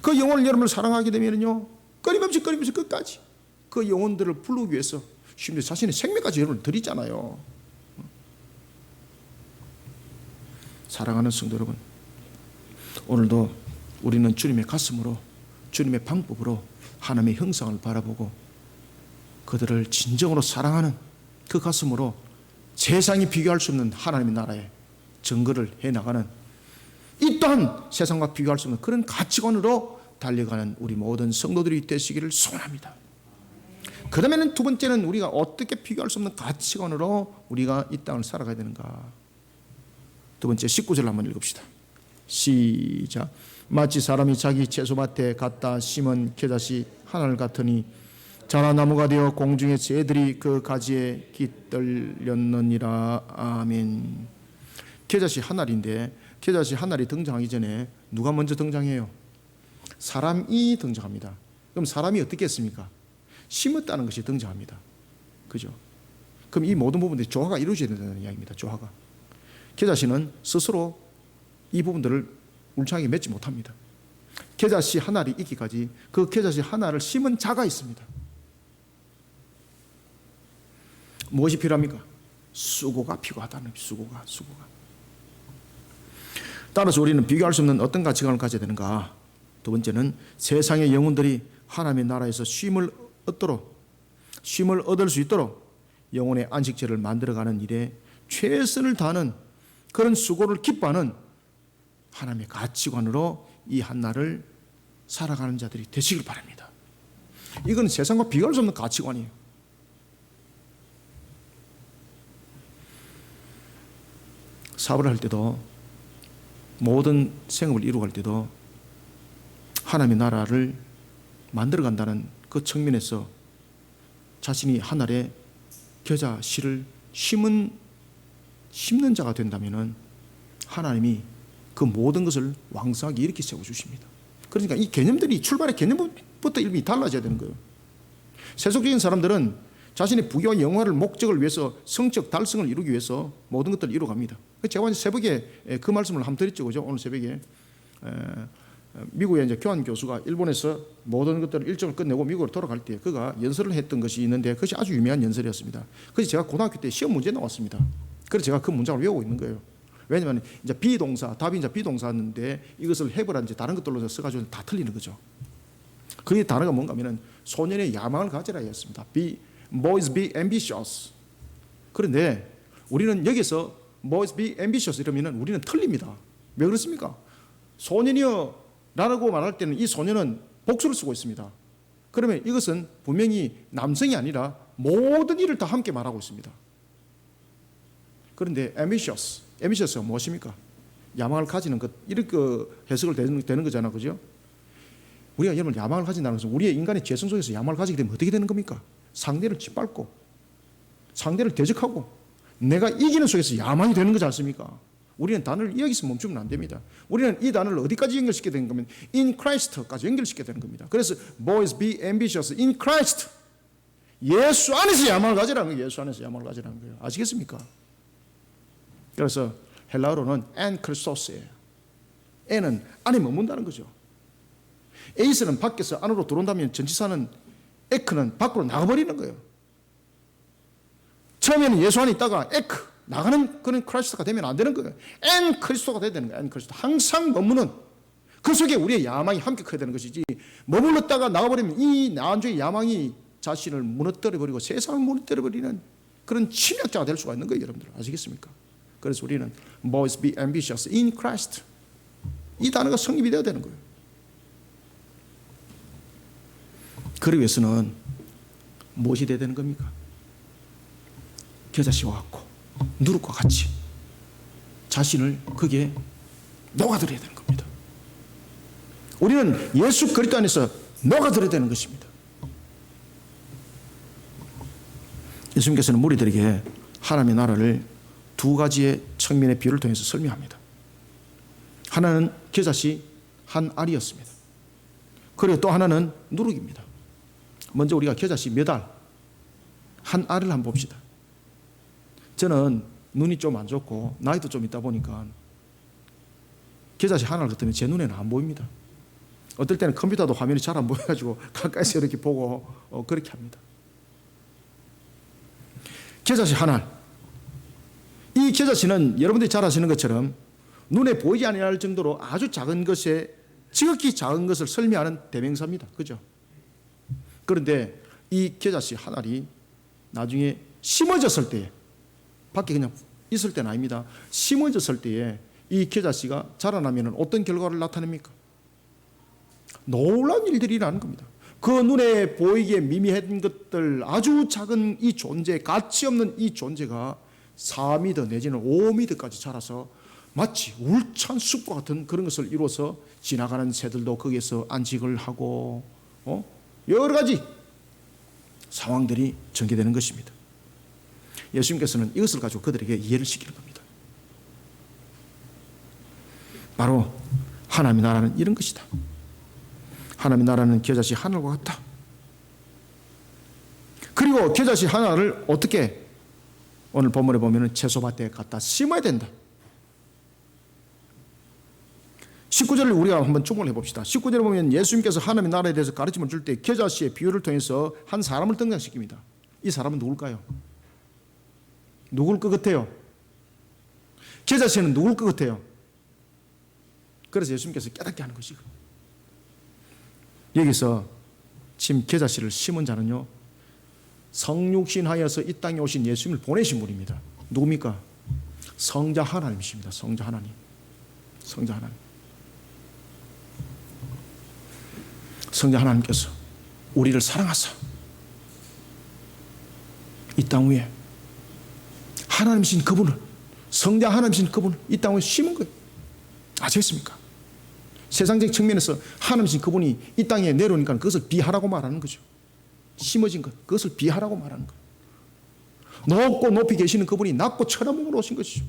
그 영혼을 여러분을 사랑하게 되면요, 끊임없이 끝까지 그 영혼들을 부르기 위해서 심지어 자신의 생명까지 여러분을 드리잖아요. 사랑하는 성도 여러분, 오늘도 우리는 주님의 가슴으로, 주님의 방법으로 하나님의 형상을 바라보고 그들을 진정으로 사랑하는 그 가슴으로 세상이 비교할 수 없는 하나님의 나라에 증거를 해나가는, 이 또한 세상과 비교할 수 없는 그런 가치관으로 달려가는 우리 모든 성도들이 되시기를 소원합니다. 그 다음에는 두 번째는 우리가 어떻게 비교할 수 없는 가치관으로 우리가 이 땅을 살아가야 되는가. 두 번째 19절 한번 읽읍시다. 시작. 마치 사람이 자기 채소밭에 갖다 심은 겨자씨 하나를 같으니 자라 나무가 되어 공중의 새들이 그 가지에 깃들렸느니라. 아멘. 겨자씨 한 알인데, 겨자씨 한 알이 등장하기 전에 누가 먼저 등장해요? 사람이 등장합니다. 그럼 사람이 어떻게 했습니까? 심었다는 것이 등장합니다. 그죠? 그럼 이 모든 부분들이 조화가 이루어져야 된다는 이야기입니다. 조화가. 겨자씨는 스스로 이 부분들을 울창하게 맺지 못합니다. 겨자씨 한 알이 있기까지 그 겨자씨 한 알을 심은 자가 있습니다. 무엇이 필요합니까? 수고가 필요하다는, 수고가. 따라서 우리는 비교할 수 없는 어떤 가치관을 가져야 되는가? 두 번째는 세상의 영혼들이 하나님의 나라에서 쉼을 얻을 수 있도록 영혼의 안식처를 만들어가는 일에 최선을 다하는 그런 수고를 기뻐하는 하나님의 가치관으로 이 한날을 살아가는 자들이 되시길 바랍니다. 이건 세상과 비교할 수 없는 가치관이에요. 사업을 할 때도 모든 생업을 이루어갈 때도 하나님의 나라를 만들어간다는 그 측면에서 자신이 하늘에 겨자 씨를 심는 자가 된다면 하나님이 그 모든 것을 왕성하게 이렇게 세워주십니다. 그러니까 이 개념들이 출발의 개념부터 이미 달라져야 되는 거예요. 세속적인 사람들은 자신의 부귀와 영화를 목적을 위해서 성적 달성을 이루기 위해서 모든 것들을 이루어갑니다. 제가 오늘 새벽에 그 말씀을 한번 드렸죠. 그죠? 오늘 새벽에 미국의 이제 교환 교수가 일본에서 모든 것들을 일정을 끝내고 미국으로 돌아갈 때 그가 연설을 했던 것이 있는데 그것이 아주 유명한 연설이었습니다. 그래서 제가 고등학교 때 시험 문제 나왔습니다. 그래서 제가 그 문장을 외우고 있는 거예요. 왜냐하면 이제 비동사, 답이 이제 비동사였는데 이것을 해보라 이제 다른 것들로 써가지고 다 틀리는 거죠. 그 단어가 뭔가 하면은 소년의 야망을 가지라 했습니다. Boys be ambitious. 그런데 우리는 여기서 Boys be ambitious 이러면은 우리는 틀립니다. 왜 그렇습니까? 소년이여 라고 말할 때는 이 소년은 복수를 쓰고 있습니다. 그러면 이것은 분명히 남성이 아니라 모든 일을 다 함께 말하고 있습니다. 그런데 ambitious가 무엇입니까? 야망을 가지는 것, 이렇게 해석을 되는 거잖아, 그죠? 우리가 여러분 야망을 가진다는 것은 우리의 인간의 죄성 속에서 야망을 가지게 되면 어떻게 되는 겁니까? 상대를 짓밟고 상대를 대적하고 내가 이기는 속에서 야망이 되는 거지 않습니까? 우리는 단어를 여기서 멈추면 안 됩니다. 우리는 이 단어를 어디까지 연결시켜야 되는 거면 in Christ까지 연결시켜야 되는 겁니다. 그래서 boys be ambitious in Christ. 예수 안에서 야망을 가지라는 거예요. 예수 안에서 야망을 가지라는 거예요. 아시겠습니까? 그래서 헬라어로는 en Christos예요. en은 안에 머문다는 거죠. 에이스는 밖에서 안으로 들어온다면 전치사는 에크는 밖으로 나가버리는 거예요. 처음에는 예수 안에 있다가 에크 나가는 그런 크리스토가 되면 안 되는 거예요. 엔 크리스토가 돼야 되는 거예요. 엔 크리스토. 항상 머무는 그 속에 우리의 야망이 함께 커야 되는 것이지 머물렀다가 나가버리면 이 나안주의 야망이 자신을 무너뜨려버리고 세상을 무너뜨려버리는 그런 침략자가 될 수가 있는 거예요. 여러분들 아시겠습니까? 그래서 우리는 boys be ambitious in Christ. 이 단어가 성립이 되어야 되는 거예요. 그러기 위해서는 무엇이 되어야 되는 겁니까? 겨자씨와 같고 누룩과 같이 자신을 거기에 녹아들여야 되는 겁니다. 우리는 예수 그리스도 안에서 녹아들어야 되는 것입니다. 예수님께서는 무리들에게 하나님의 나라를 두 가지의 측면의 비유를 통해서 설명합니다. 하나는 겨자씨 한 알이었습니다. 그리고 또 하나는 누룩입니다. 먼저 우리가 겨자씨 몇 알, 한 알을 한번 봅시다. 저는 눈이 좀 안 좋고 나이도 좀 있다 보니까 겨자씨 하나를 같으면 제 눈에는 안 보입니다. 어떨 때는 컴퓨터도 화면이 잘 안 보여가지고 가까이서 이렇게 보고 그렇게 합니다. 겨자씨 한 알. 이 겨자씨는 여러분들이 잘 아시는 것처럼 눈에 보이지 않을 정도로 아주 작은 것에 지극히 작은 것을 설명하는 대명사입니다. 그죠? 그런데 이 겨자씨 한 알이 나중에 심어졌을 때에 밖에 그냥 있을 때는 아닙니다. 심어졌을 때에 이 겨자씨가 자라나면 어떤 결과를 나타냅니까? 놀라운 일들이 일어나는 겁니다. 그 눈에 보이기에 미미한 것들 아주 작은 이 존재, 가치 없는 이 존재가 4m 내지는 5m까지 자라서 마치 울창 숲과 같은 그런 것을 이루어서 지나가는 새들도 거기에서 안식을 하고 여러 가지 상황들이 전개되는 것입니다. 예수님께서는 이것을 가지고 그들에게 이해를 시키는 겁니다. 바로 하나님의 나라는 이런 것이다. 하나님의 나라는 겨자씨 하늘과 같다. 그리고 겨자씨 하나를 어떻게 오늘 본문에 보면 채소밭에 갖다 심어야 된다. 19절을 우리가 한번 충분히 해봅시다. 19절에 보면 예수님께서 하나님의 나라에 대해서 가르침을 줄 때 겨자씨의 비유를 통해서 한 사람을 등장시킵니다. 이 사람은 누굴까요? 누굴 것 같아요? 겨자씨는 누굴 것 같아요? 그래서 예수님께서 깨닫게 하는 것이고 여기서 지금 겨자씨를 심은 자는요 성육신하여서 이 땅에 오신 예수님을 보내신 분입니다. 누굽니까? 성자 하나님이십니다. 성자 하나님. 성자 하나님. 성자 하나님께서 우리를 사랑하사 이 땅 위에 하나님이신 그분을 성자 하나님이신 그분을 이 땅에 심은 거예요. 아시겠습니까? 세상적 측면에서 하나님이신 그분이 이 땅에 내려오니까 그것을 비하라고 말하는 거죠. 심어진 것, 그것을 비하라고 말하는 거예요. 높고 높이 계시는 그분이 낮고 천한 몸으로 오신 것이죠.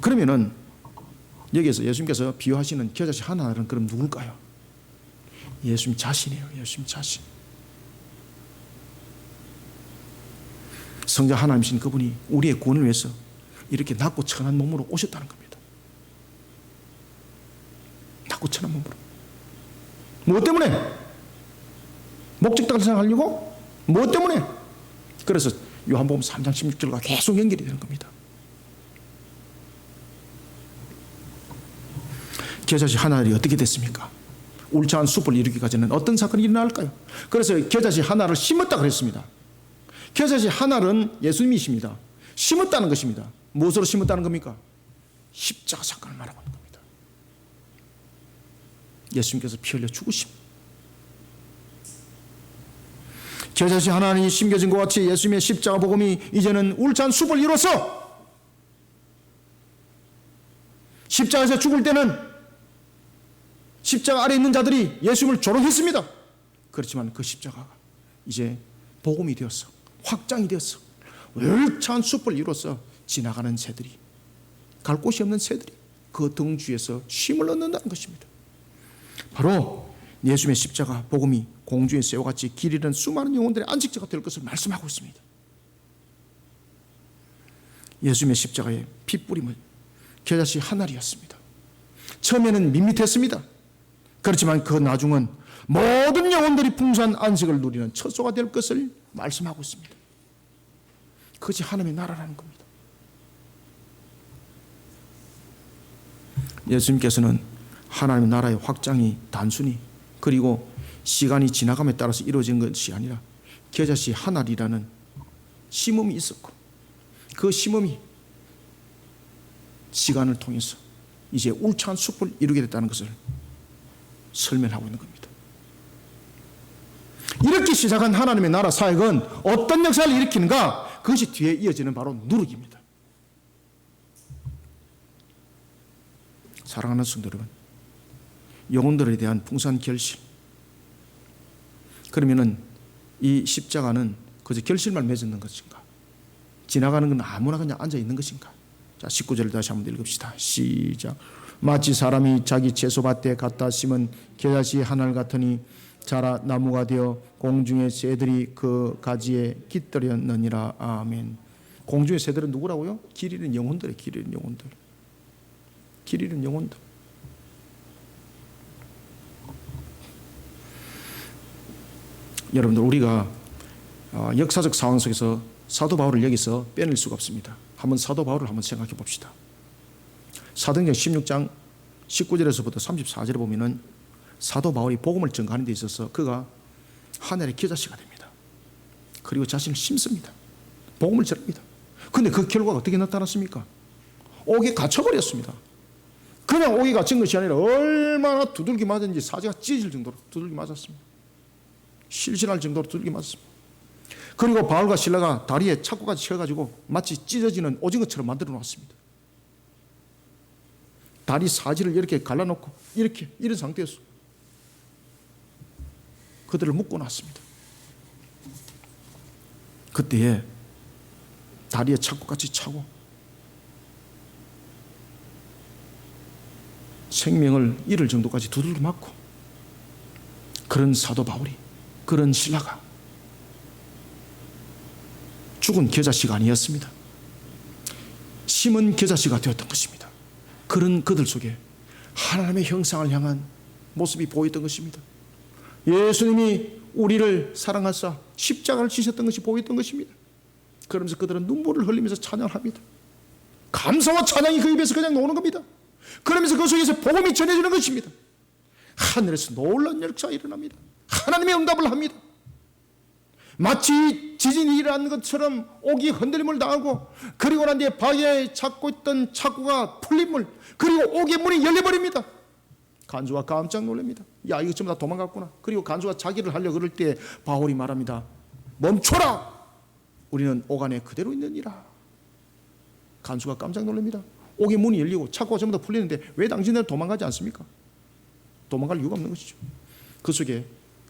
그러면은 여기에서 예수님께서 비유하시는 겨자씨 하나는 그럼 누굴까요? 예수님 자신이에요. 예수님 자신. 성자 하나님이신 그분이 우리의 구원을 위해서 이렇게 낮고 천한 몸으로 오셨다는 겁니다. 낮고 천한 몸으로. 무엇 때문에? 목적 달성하려고? 무엇 때문에? 그래서 요한복음 3장 16절과 계속 연결이 되는 겁니다. 겨자씨 하나를 어떻게 됐습니까? 울창한 숲을 이루기까지는 어떤 사건이 일어날까요? 그래서 겨자씨 하나를 심었다 그랬습니다. 겨자씨 하나는 예수님이십니다. 심었다는 것입니다. 무엇으로 심었다는 겁니까? 십자가 사건을 말하고 있는 겁니다. 예수님께서 피 흘려 죽으심. 겨자씨 하나는 심겨진 것 같이 예수님의 십자가 복음이 이제는 울창한 숲을 이뤄서 십자가에서 죽을 때는 십자가 아래 있는 자들이 예수님을 조롱했습니다. 그렇지만 그 십자가가 이제 복음이 되었어. 확장이 되었어. 울창한 숲을 이뤄서 지나가는 새들이, 갈 곳이 없는 새들이 그 등주에서 쉼을 얻는다는 것입니다. 바로 예수님의 십자가 복음이 공주의 새와 같이 길 잃은 수많은 영혼들의 안식처가 될 것을 말씀하고 있습니다. 예수님의 십자가의 핏뿌림은 겨자씨 하나이었습니다. 처음에는 밋밋했습니다. 그렇지만 그 나중은 모든 영혼들이 풍성한 안식을 누리는 처소가 될 것을 말씀하고 있습니다. 그것이 하나님의 나라라는 겁니다. 예수님께서는 하나님의 나라의 확장이 단순히 그리고 시간이 지나감에 따라서 이루어진 것이 아니라 겨자씨 하나리라는 심음이 있었고 그 심음이 시간을 통해서 이제 울창한 숲을 이루게 됐다는 것을 설명하고 있는 겁니다. 이렇게 시작한 하나님의 나라 사역은 어떤 역사를 일으키는가? 그것이 뒤에 이어지는 바로 누룩입니다. 사랑하는 성도 여러분, 영혼들에 대한 풍성한 결실. 그러면은 이 십자가는 그저 결실만 맺는 것인가? 지나가는 건 아무나 그냥 앉아 있는 것인가? 자, 19절을 다시 한번 읽읍시다. 시작. 마치 사람이 자기 채소밭에 갖다 심은 겨자씨 하나를 같으니 자라 나무가 되어 공중의 새들이 그 가지에 깃들였느니라. 아멘. 공중의 새들은 누구라고요? 길 잃은 영혼들이에요. 길 잃은 영혼들. 길 잃은 영혼들. 여러분들, 우리가 역사적 상황 속에서 사도 바울을 여기서 빼낼 수가 없습니다. 한번 사도 바울을 한번 생각해 봅시다. 사도행전 16장 19절에서부터 34절에 보면은 사도 바울이 복음을 전가하는 데 있어서 그가 하늘의 겨자씨가 됩니다. 그리고 자신을 심습니다. 복음을 전합니다. 그런데 그 결과가 어떻게 나타났습니까? 옥에 갇혀버렸습니다. 그냥 옥에 갇힌 것이 아니라 얼마나 두들기 맞았는지 사지가 찢어질 정도로 두들기 맞았습니다. 실신할 정도로 두들기 맞았습니다. 그리고 바울과 실라가 다리에 차고까지 채워가지고 마치 찢어지는 오징어처럼 만들어 놨습니다. 다리 사지를 이렇게 갈라놓고 이렇게 이런 상태였어. 그들을 묶고 놨습니다. 그때에 다리에 차고같이 차고 생명을 잃을 정도까지 두들겨 맞고 그런 사도 바울이, 그런 신라가 죽은 겨자씨가 아니었습니다. 심은 겨자씨가 되었던 것입니다. 그런 그들 속에 하나님의 형상을 향한 모습이 보였던 것입니다. 예수님이 우리를 사랑하사 십자가를 지셨던 것이 보였던 것입니다. 그러면서 그들은 눈물을 흘리면서 찬양을 합니다. 감사와 찬양이 그 입에서 그냥 나오는 겁니다. 그러면서 그 속에서 복음이 전해지는 것입니다. 하늘에서 놀라운 역사가 일어납니다. 하나님의 응답을 합니다. 마치 지진이 일어난 것처럼 옥이 흔들림을 당하고 그리고 난 뒤에 바위에 잡고 있던 차고가 풀림을, 그리고 옥의 문이 열려버립니다. 간주가 깜짝 놀랍니다. 야, 이거 전부 다 도망갔구나. 그리고 간주가 자기를 하려고 그럴 때 바울이 말합니다. 멈춰라. 우리는 옥 안에 그대로 있느니라. 간수가 깜짝 놀랍니다. 옥의 문이 열리고 창고가 전부 다 풀리는데 왜 당신들은 도망가지 않습니까? 도망갈 이유가 없는 것이죠. 그 속에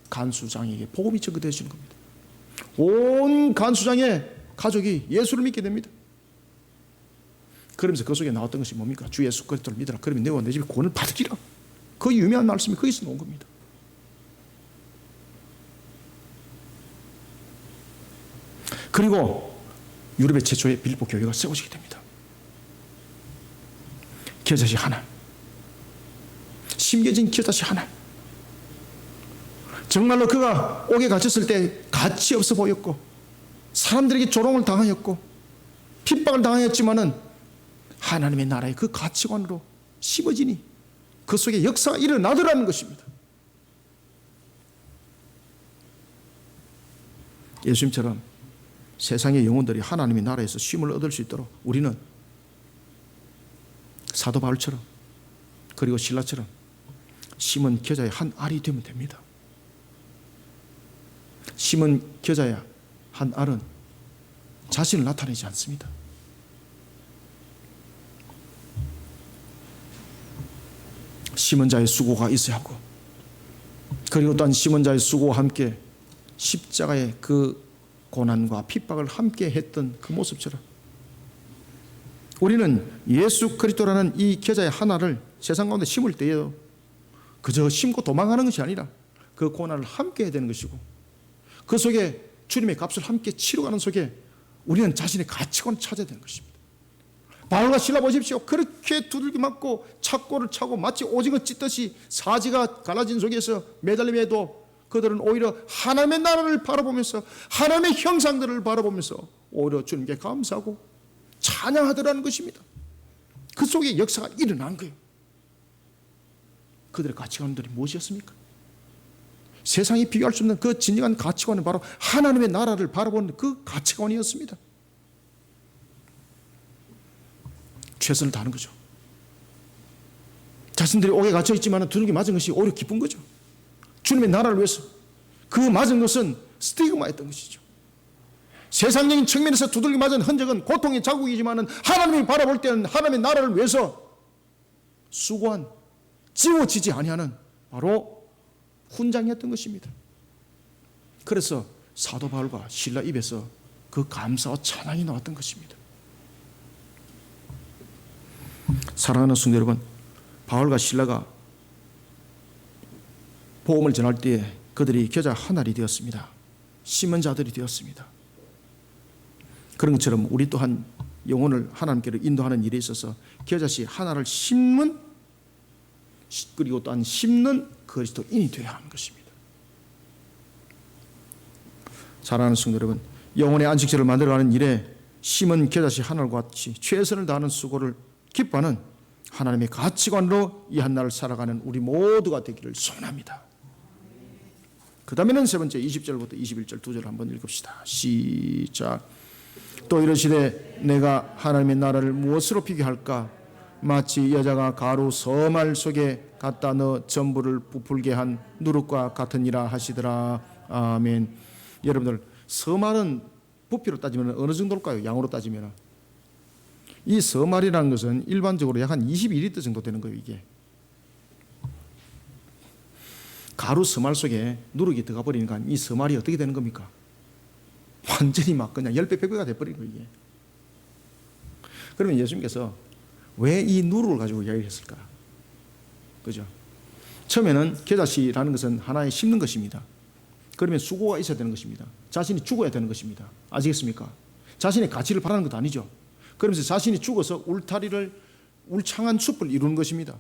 간수장에게 복음이 전개되어지는 겁니다. 온 간수장의 가족이 예수를 믿게 됩니다. 그러면서 그 속에 나왔던 것이 뭡니까? 주 예수 그리스도를 믿으라. 그러면 너와 내 집이 구원을 받으리라. 그 유명한 말씀이 거기서 나온 겁니다. 그리고 유럽의 최초의 빌립보 교회가 세워지게 됩니다. 겨자씨 하나, 심겨진 겨자씨 하나. 정말로 그가 옥에 갇혔을 때 가치 없어 보였고 사람들에게 조롱을 당하였고 핍박을 당하였지만은 하나님의 나라의 그 가치관으로 심어지니 그 속에 역사가 일어나더라는 것입니다. 예수님처럼 세상의 영혼들이 하나님의 나라에서 쉼을 얻을 수 있도록 우리는 사도 바울처럼 그리고 신라처럼 심은 겨자의 한 알이 되면 됩니다. 심은 겨자의 한 알은 자신을 나타내지 않습니다. 심은 자의 수고가 있어야 하고 그리고 또한 심은 자의 수고와 함께 십자가의 그 고난과 핍박을 함께 했던 그 모습처럼 우리는 예수 그리스도라는 이 겨자의 하나를 세상 가운데 심을 때에도 그저 심고 도망가는 것이 아니라 그 고난을 함께 해야 되는 것이고 그 속에 주님의 값을 함께 치러가는 속에 우리는 자신의 가치관을 찾아야 되는 것입니다. 바울과 실라 보십시오. 그렇게 두들겨 맞고 착고를 차고 마치 오징어 찢듯이 사지가 갈라진 속에서 매달림에도 그들은 오히려 하나님의 나라를 바라보면서 하나님의 형상들을 바라보면서 오히려 주님께 감사하고 찬양하더라는 것입니다. 그 속에 역사가 일어난 거예요. 그들의 가치관들이 무엇이었습니까? 세상이 비교할 수 없는 그 진정한 가치관은 바로 하나님의 나라를 바라보는 그 가치관이었습니다. 최선을 다하는 거죠. 자신들이 옥에 갇혀 있지만 두들겨 맞은 것이 오히려 기쁜 거죠. 주님의 나라를 위해서 그 맞은 것은 스티그마였던 것이죠. 세상적인 측면에서 두들겨 맞은 흔적은 고통의 자국이지만 하나님이 바라볼 때는 하나님의 나라를 위해서 수고한 지워지지 아니하는 바로 훈장이었던 것입니다. 그래서 사도 바울과 실라 입에서 그 감사와 찬양이 나왔던 것입니다. 사랑하는 성도 여러분, 바울과 실라가 복음을 전할 때에 그들이 겨자 한 알이 되었습니다. 심은 자들이 되었습니다. 그런 것처럼 우리 또한 영혼을 하나님께로 인도하는 일에 있어서 겨자씨 하나를 심는 그리고 또한 심는 그리스도인이 되어야 하는 것입니다. 사랑하는 성도 여러분, 영혼의 안식처를 만들어가는 일에 심은 겨자씨 하나와 같이 최선을 다하는 수고를 기뻐하는 하나님의 가치관으로 이 한날을 살아가는 우리 모두가 되기를 소원합니다. 그 다음에는 세 번째 20절부터 21절 두 절 한번 읽읍시다. 시작. 또 이르시되 내가 하나님의 나라를 무엇으로 비교할까? 마치 여자가 가루 서말 속에 갖다 넣어 전부를 부풀게 한 누룩과 같으니라 하시더라. 아멘. 여러분들, 서말은 부피로 따지면 어느 정도일까요? 양으로 따지면 이 서말이라는 것은 일반적으로 약 한 22리터 정도 되는 거예요. 이게 가루 서말 속에 누룩이 들어가 버리니까 이 서말이 어떻게 되는 겁니까? 완전히 막 그냥 10배, 100배가 돼버린 거예요. 이게. 그러면 예수님께서 왜 이 누룩을 가지고 이야기를 했을까? 그죠? 처음에는 겨자씨라는 것은 하나의 심는 것입니다. 그러면 수고가 있어야 되는 것입니다. 자신이 죽어야 되는 것입니다. 아시겠습니까? 자신의 가치를 바라는 것도 아니죠. 그러면서 자신이 죽어서 울창한 숲을 이루는 것입니다.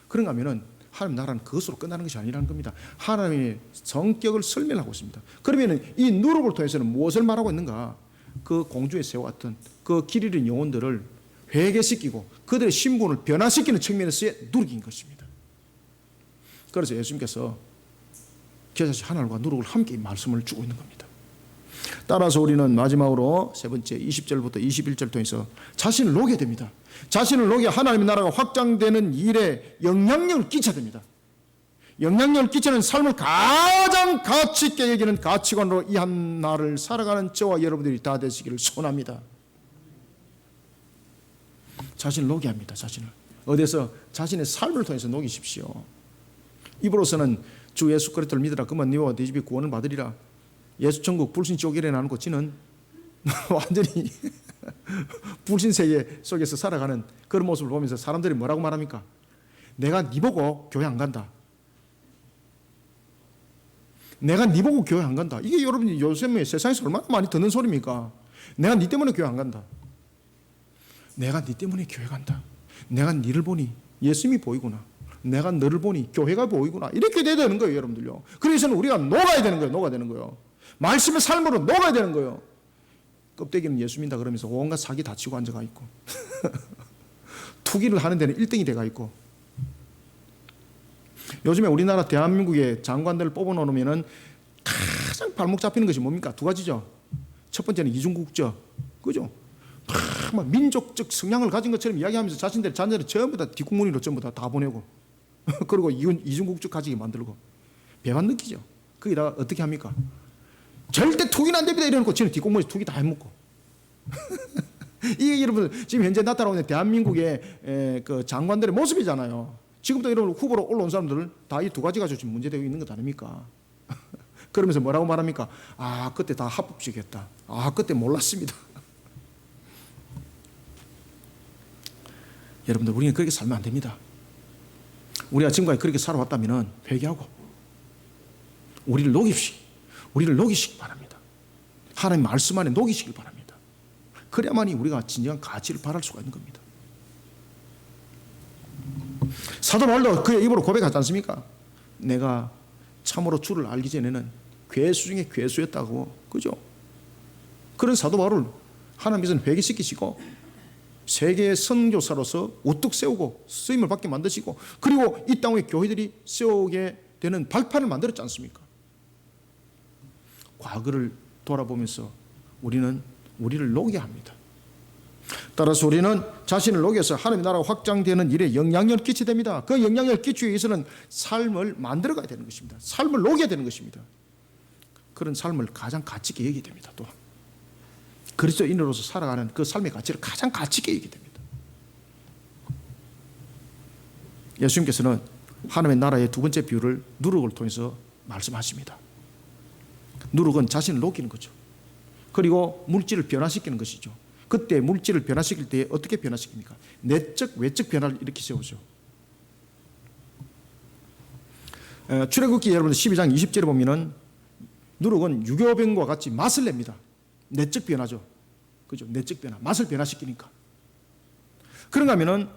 그런가 하면은 하나님 나라는 그것으로 끝나는 것이 아니라는 겁니다. 하나님의 성격을 설명하고 있습니다. 그러면 이 누룩을 통해서는 무엇을 말하고 있는가? 그 공주의 새와 같은 그 길 잃은 영혼들을 회개시키고 그들의 신분을 변화시키는 측면에서의 누룩인 것입니다. 그래서 예수님께서 겨자씨 하나님과 누룩을 함께 말씀을 주고 있는 겁니다. 따라서 우리는 마지막으로 세 번째 20절부터 21절 통해서 자신을 녹여야 됩니다. 자신을 녹여 하나님의 나라가 확장되는 일에 영향력을 끼쳐야 됩니다. 영향력을 끼치는 삶을 가장 가치 있게 여기는 가치관으로 이 한 날을 살아가는 저와 여러분들이 다 되시기를 소원합니다. 자신을 녹이게 합니다. 자신을. 어디서? 자신의 삶을 통해서 녹이십시오. 입으로서는 주 예수 그리스도를 믿으라. 그만 너와 네 집이 구원을 받으리라. 예수 천국 불신 지옥이래 나누고 지는 완전히 불신 세계 속에서 살아가는 그런 모습을 보면서 사람들이 뭐라고 말합니까? 내가 네 보고 교회 안 간다. 내가 네 보고 교회 안 간다. 이게 여러분이 요즘에 세상에서 얼마나 많이 듣는 소리입니까? 내가 네 때문에 교회 안 간다. 내가 네 때문에 교회 간다. 내가 네를 보니 예수님이 보이구나. 내가 너를 보니 교회가 보이구나. 이렇게 돼야 되는 거예요, 여러분들요. 그래서는 우리가 녹아야 되는 거예요. 녹아야 되는 거예요. 말씀의 삶으로 녹아야 되는 거예요. 껍데기는 예수 믿다 그러면서 온갖 사기 다 치고 앉아가 있고 투기를 하는 데는 1등이 돼가 있고. 요즘에 우리나라 대한민국의 장관들을 뽑아놓으면 가장 발목 잡히는 것이 뭡니까? 두 가지죠. 첫 번째는 이중국적, 그죠? 막 민족적 성향을 가진 것처럼 이야기하면서 자신들 자녀를 전부 다 뒷국문으로 전부 다 보내고 그리고 이중국적 가지게 만들고 배만 느끼죠. 거기다가 어떻게 합니까? 절대 투기는 안 됩니다 이래놓고 지는 뒷국문에서 투기 다 해먹고 이게 여러분 지금 현재 나타나는 대한민국의 그 장관들의 모습이잖아요. 지금도 여러분 후보로 올라온 사람들 다 이 두 가지 가지고 지금 문제되고 있는 것 아닙니까? 그러면서 뭐라고 말합니까? 아 그때 다 합법적이었다. 아 그때 몰랐습니다. 여러분들 우리는 그렇게 살면 안 됩니다. 우리가 지금까지 그렇게 살아왔다면 회개하고 우리를 녹이시기 바랍니다. 하나님 말씀 안에 녹이시길 바랍니다. 그래야만이 우리가 진정한 가치를 발할 수가 있는 겁니다. 사도 바울도 그의 입으로 고백하지 않습니까? 내가 참으로 주를 알기 전에는 괴수 중에 괴수였다고. 그죠? 그런 사도 바울을 하나님께서는 회개시키시고 세계의 선교사로서 우뚝 세우고 쓰임을 받게 만드시고 그리고 이 땅의 교회들이 세우게 되는 발판을 만들었지 않습니까? 과거를 돌아보면서 우리는 우리를 녹여야 합니다. 따라서 우리는 자신을 녹여서 하나님의 나라가 확장되는 일에 영향력을 끼쳐야 됩니다. 그 영향력을 끼치기 위해서는 삶을 만들어가야 되는 것입니다. 삶을 녹여야 되는 것입니다. 그런 삶을 가장 가치 있게 여기게 됩니다. 또한 그리스도인으로서 살아가는 그 삶의 가치를 가장 가치 있게 여기게 됩니다. 예수님께서는 하나님의 나라의 두 번째 비유를 누룩을 통해서 말씀하십니다. 누룩은 자신을 녹이는 거죠. 그리고 물질을 변화시키는 것이죠. 그때 물질을 변화시킬 때 어떻게 변화시킵니까? 내적, 외적 변화를 이렇게 세우죠. 출애굽기 여러분들 12장 20절에 보면은 누룩은 유교병과 같이 맛을 냅니다. 내적 변화죠. 그죠? 내적 변화. 맛을 변화시키니까. 그런가 하면은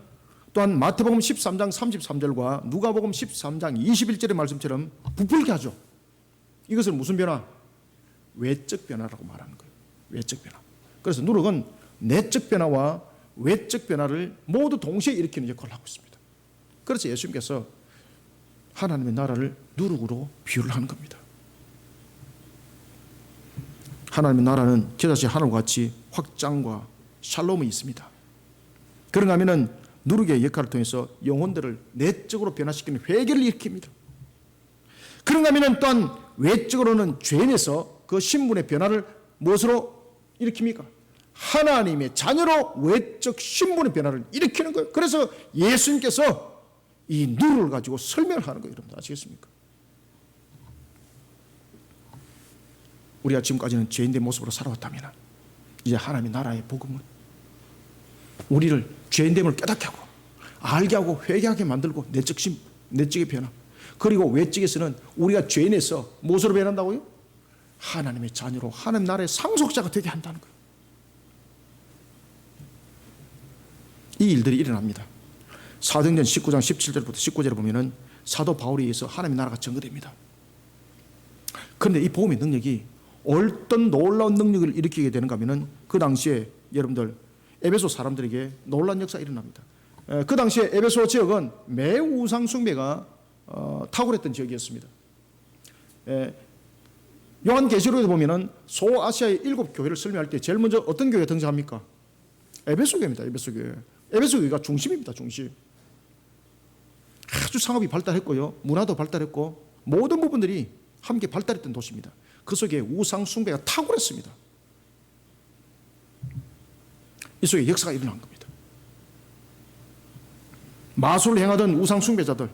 또한 마태복음 13장 33절과 누가복음 13장 21절의 말씀처럼 부풀게 하죠. 이것을 무슨 변화? 외적 변화라고 말하는 거예요. 외적 변화. 그래서 누룩은 내적 변화와 외적 변화를 모두 동시에 일으키는 역할을 하고 있습니다. 그래서 예수님께서 하나님의 나라를 누룩으로 비유를 하는 겁니다. 하나님의 나라는 저자식 하늘과 같이 확장과 샬롬이 있습니다. 그런가 하면은 누룩의 역할을 통해서 영혼들을 내적으로 변화시키는 회개를 일으킵니다. 그런가 하면은 또한 외적으로는 죄인에서 그 신분의 변화를 무엇으로 일으킵니까? 하나님의 자녀로 외적 신분의 변화를 일으키는 거예요. 그래서 예수님께서 이 누룩을 가지고 설명을 하는 거예요. 여러분 아시겠습니까? 우리가 지금까지는 죄인된 모습으로 살아왔다면 이제 하나님의 나라의 복음은 우리를 죄인됨을 깨닫게 하고 알게 하고 회개하게 만들고 내적의 변화 그리고 외적에서는 우리가 죄인에서 무엇으로 변한다고요? 하나님의 자녀로 하나님 나라의 상속자가 되게 한다는 거예요. 이 일들이 일어납니다. 사도행전 19장 17절부터 19절에 보면은 사도 바울에 의해서 하나님의 나라가 증거됩니다. 그런데 이 복음의 능력이 어떤 놀라운 능력을 일으키게 되는가 하면은 그 당시에 여러분들 에베소 사람들에게 놀라운 역사가 일어납니다. 그 당시에 에베소 지역은 매우 우상 숭배가 탁월했던 지역이었습니다. 요한계시록에 보면은 소아시아의 7교회를 설명할 때 제일 먼저 어떤 교회가 등장합니까? 에베소 교회입니다. 에베소 교회. 에베소 교회가 중심입니다. 중심. 아주 상업이 발달했고요, 문화도 발달했고 모든 부분들이 함께 발달했던 도시입니다. 그 속에 우상 숭배가 탁월했습니다. 이 속에 역사가 일어난 겁니다. 마술을 행하던 우상 숭배자들,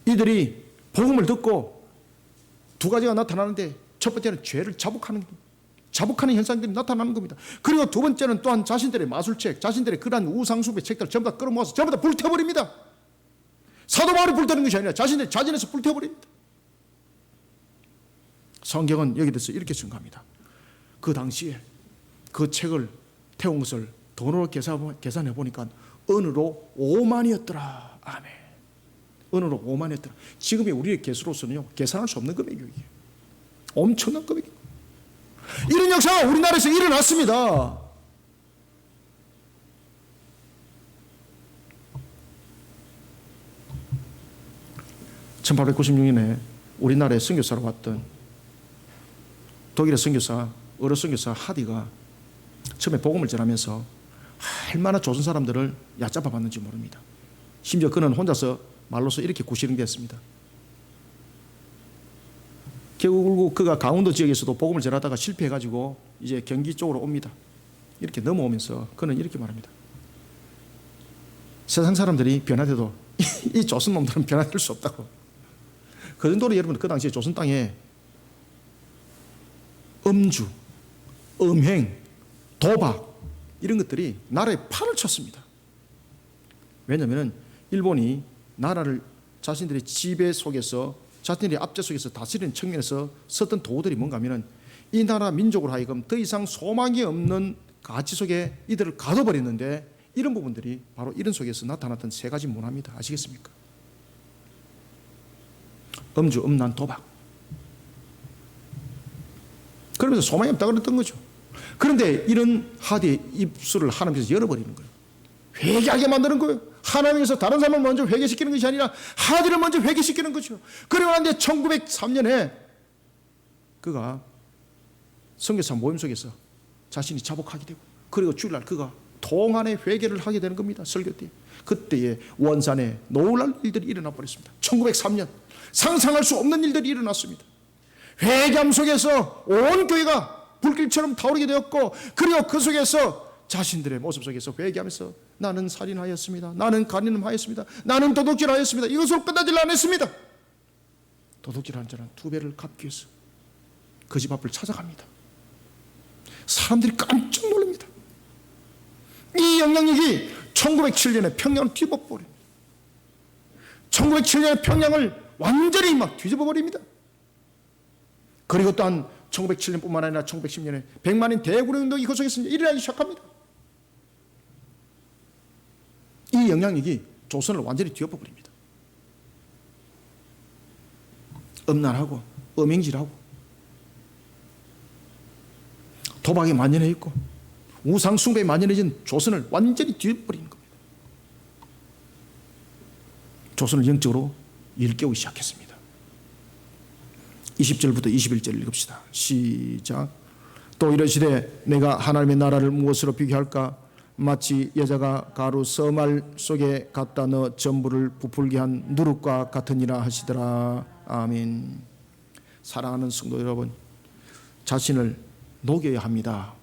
이들이 복음을 듣고 두 가지가 나타나는데, 첫 번째는 죄를 자복하는 현상들이 나타나는 겁니다. 그리고 두 번째는 또한 자신들의 마술책, 자신들의 그러한 우상 숭배 책들을 전부 다 끌어모아서 전부 다 불태워버립니다. 사도 바울이 불태우는 것이 아니라 자신의 자진해서 불태워버립니다. 성경은 여기에 대해서 이렇게 증가합니다. 그 당시에 그 책을 태운 것을 돈으로 계산해 보니까 은으로 5만이었더라. 아멘. 은으로 5만이었더라. 지금의 우리의 개수로서는요, 계산할 수 없는 금액이에요. 엄청난 금액이에요. 이런 역사가 우리나라에서 일어났습니다. (1896년에) 우리나라에 선교사로 왔던 독일의 선교사, 어로 선교사 하디가 처음에 복음을 전하면서 얼마나 조선 사람들을 얕잡아 봤는지 모릅니다. 심지어 그는 혼자서 말로서 이렇게 구시령됐습니다. 결국 그가 강원도 지역에서도 복음을 전하다가 실패해가지고 이제 경기 쪽으로 옵니다. 이렇게 넘어오면서 그는 이렇게 말합니다. 세상 사람들이 변화돼도 이 조선 놈들은 변화될 수 없다고. 그 정도로 여러분, 그 당시에 조선 땅에 음주, 음행, 도박 이런 것들이 나라에 판을 쳤습니다. 왜냐하면 일본이 나라를 자신들의 지배 속에서, 자신들의 압제 속에서 다스리는 측면에서 썼던 도구들이 뭔가 하면, 이 나라 민족으로 하여금 더 이상 소망이 없는 가치 속에 이들을 가둬버렸는데, 이런 부분들이 바로 이런 속에서 나타났던 세 가지 문화입니다. 아시겠습니까? 음주, 음란, 도박. 그러면서 소망이 없다고 그랬던 거죠. 그런데 이런 하디의 입술을 하나님께서 열어버리는 거예요. 회개하게 만드는 거예요. 하나님께서 다른 사람을 먼저 회개시키는 것이 아니라 하디를 먼저 회개시키는 거죠. 그리고 난데 1903년에 그가 선교사 모임 속에서 자신이 자복하게 되고, 그리고 주일날 그가 동안의 회개를 하게 되는 겁니다. 설교 때. 그때에 원산에 놀랄 일들이 일어나 버렸습니다. 1903년 상상할 수 없는 일들이 일어났습니다. 회개함 속에서 온 교회가 불길처럼 타오르게 되었고, 그리고 그 속에서 자신들의 모습 속에서 회개하면서 나는 살인하였습니다. 나는 간음하였습니다. 나는 도둑질하였습니다. 이것으로 끝나질 않았습니다. 도둑질하는 자는 2배를 갚기 위해서 그 집 앞을 찾아갑니다. 사람들이 깜짝 놀랍니다. 이 영향력이 1907년에 평양을 뒤집어버립니다. 1907년에 평양을 완전히 막 뒤집어버립니다. 그리고 또한 1907년뿐만 아니라 1910년에 백만인 대구령운동이 그 속에서 일어나기 시작합니다. 이 영향력이 조선을 완전히 뒤엎어버립니다. 음란하고 음행질하고 도박에 만연해 있고 우상숭배에 만연해진 조선을 완전히 뒤엎어버리는 겁니다. 조선을 영적으로 일깨우기 시작했습니다. 20절부터 21절 읽읍시다. 시작. 또 이르시되 내가 하나님의 나라를 무엇으로 비교할까? 마치 여자가 가루 서말 속에 갖다 넣어 전부를 부풀게 한 누룩과 같으니라 하시더라. 아멘. 사랑하는 성도 여러분, 자신을 녹여야 합니다.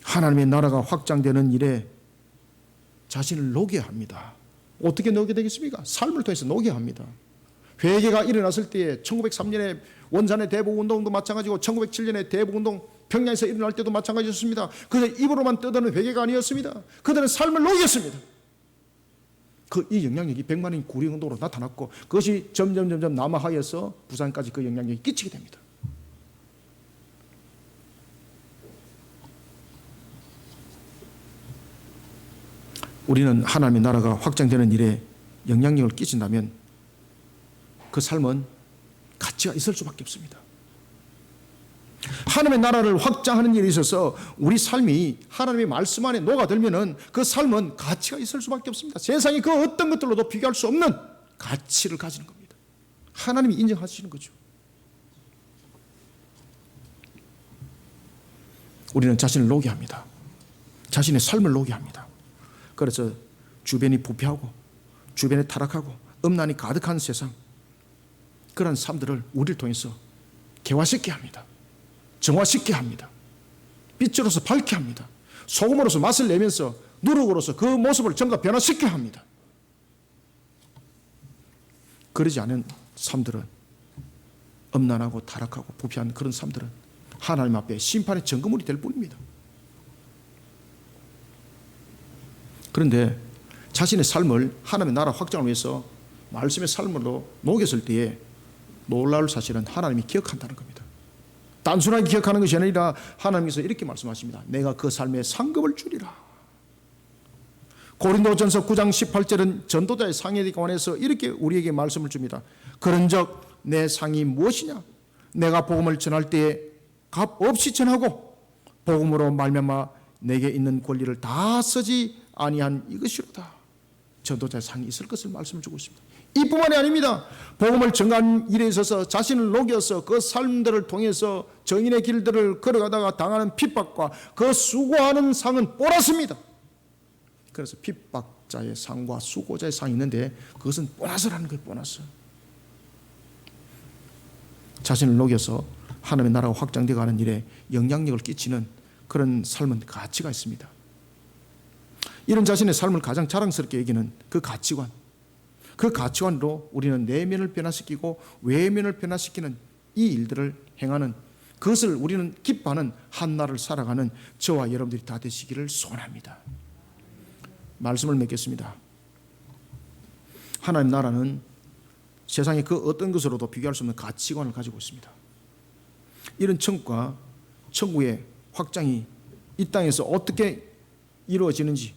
하나님의 나라가 확장되는 일에 자신을 녹여야 합니다. 어떻게 녹여야 되겠습니까? 삶을 통해서 녹여야 합니다. 회개가 일어났을 때에 1903년에 원산의 대복운동도 마찬가지고 1907년에 대복운동 평양에서 일어날 때도 마찬가지였습니다. 그래서 입으로만 떠드는 회개가 아니었습니다. 그들은 삶을 녹였습니다. 이 영향력이 백만인 구리운동으로 나타났고, 그것이 점점 남아하여서 부산까지 그 영향력이 끼치게 됩니다. 우리는 하나님의 나라가 확장되는 일에 영향력을 끼친다면 그 삶은 가치가 있을 수밖에 없습니다. 하나님의 나라를 확장하는 일에 있어서 우리 삶이 하나님의 말씀 안에 녹아들면은 그 삶은 가치가 있을 수밖에 없습니다. 세상이 그 어떤 것들로도 비교할 수 없는 가치를 가지는 겁니다. 하나님이 인정하시는 거죠. 우리는 자신을 녹여야 합니다. 자신의 삶을 녹여야 합니다. 그래서 주변이 부패하고 주변에 타락하고 음란이 가득한 세상, 그런 삶들을 우리를 통해서 개화시키게 합니다. 정화시키게 합니다. 빛으로서 밝게 합니다. 소금으로서 맛을 내면서 누룩으로서 그 모습을 전부 다 변화시키게 합니다. 그러지 않은 삶들은, 음란하고 타락하고 부패한 그런 삶들은 하나님 앞에 심판의 증거물이 될 뿐입니다. 그런데 자신의 삶을 하나님의 나라 확장을 위해서 말씀의 삶으로 녹였을 때에 놀라울 사실은 하나님이 기억한다는 겁니다. 단순하게 기억하는 것이 아니라 하나님께서 이렇게 말씀하십니다. 내가 그 삶에 상급을 주리라. 고린도전서 9장 18절은 전도자의 상에 관해서 이렇게 우리에게 말씀을 줍니다. 그런즉 내 상이 무엇이냐? 내가 복음을 전할 때에 값 없이 전하고 복음으로 말미암아 내게 있는 권리를 다 쓰지 아니한 이것이로다. 전도자의 상이 있을 것을 말씀을 주고 있습니다. 이뿐만이 아닙니다. 복음을 전하는 일에 있어서 자신을 녹여서 그 삶들을 통해서 정인의 길들을 걸어가다가 당하는 핍박과 그 수고하는 상은 보너스입니다. 그래서 핍박자의 상과 수고자의 상이 있는데 그것은 보너스라는 거예요. 보너스. 자신을 녹여서 하나님의 나라가 확장되어 가는 일에 영향력을 끼치는 그런 삶은 가치가 있습니다. 이런 자신의 삶을 가장 자랑스럽게 여기는 그 가치관, 그 가치관으로 우리는 내면을 변화시키고 외면을 변화시키는 이 일들을 행하는, 그것을 우리는 기뻐하는 한날을 살아가는 저와 여러분들이 다 되시기를 소원합니다. 말씀을 맺겠습니다. 하나님 나라는 세상의 그 어떤 것으로도 비교할 수 없는 가치관을 가지고 있습니다. 이런 천국과 천국의 확장이 이 땅에서 어떻게 이루어지는지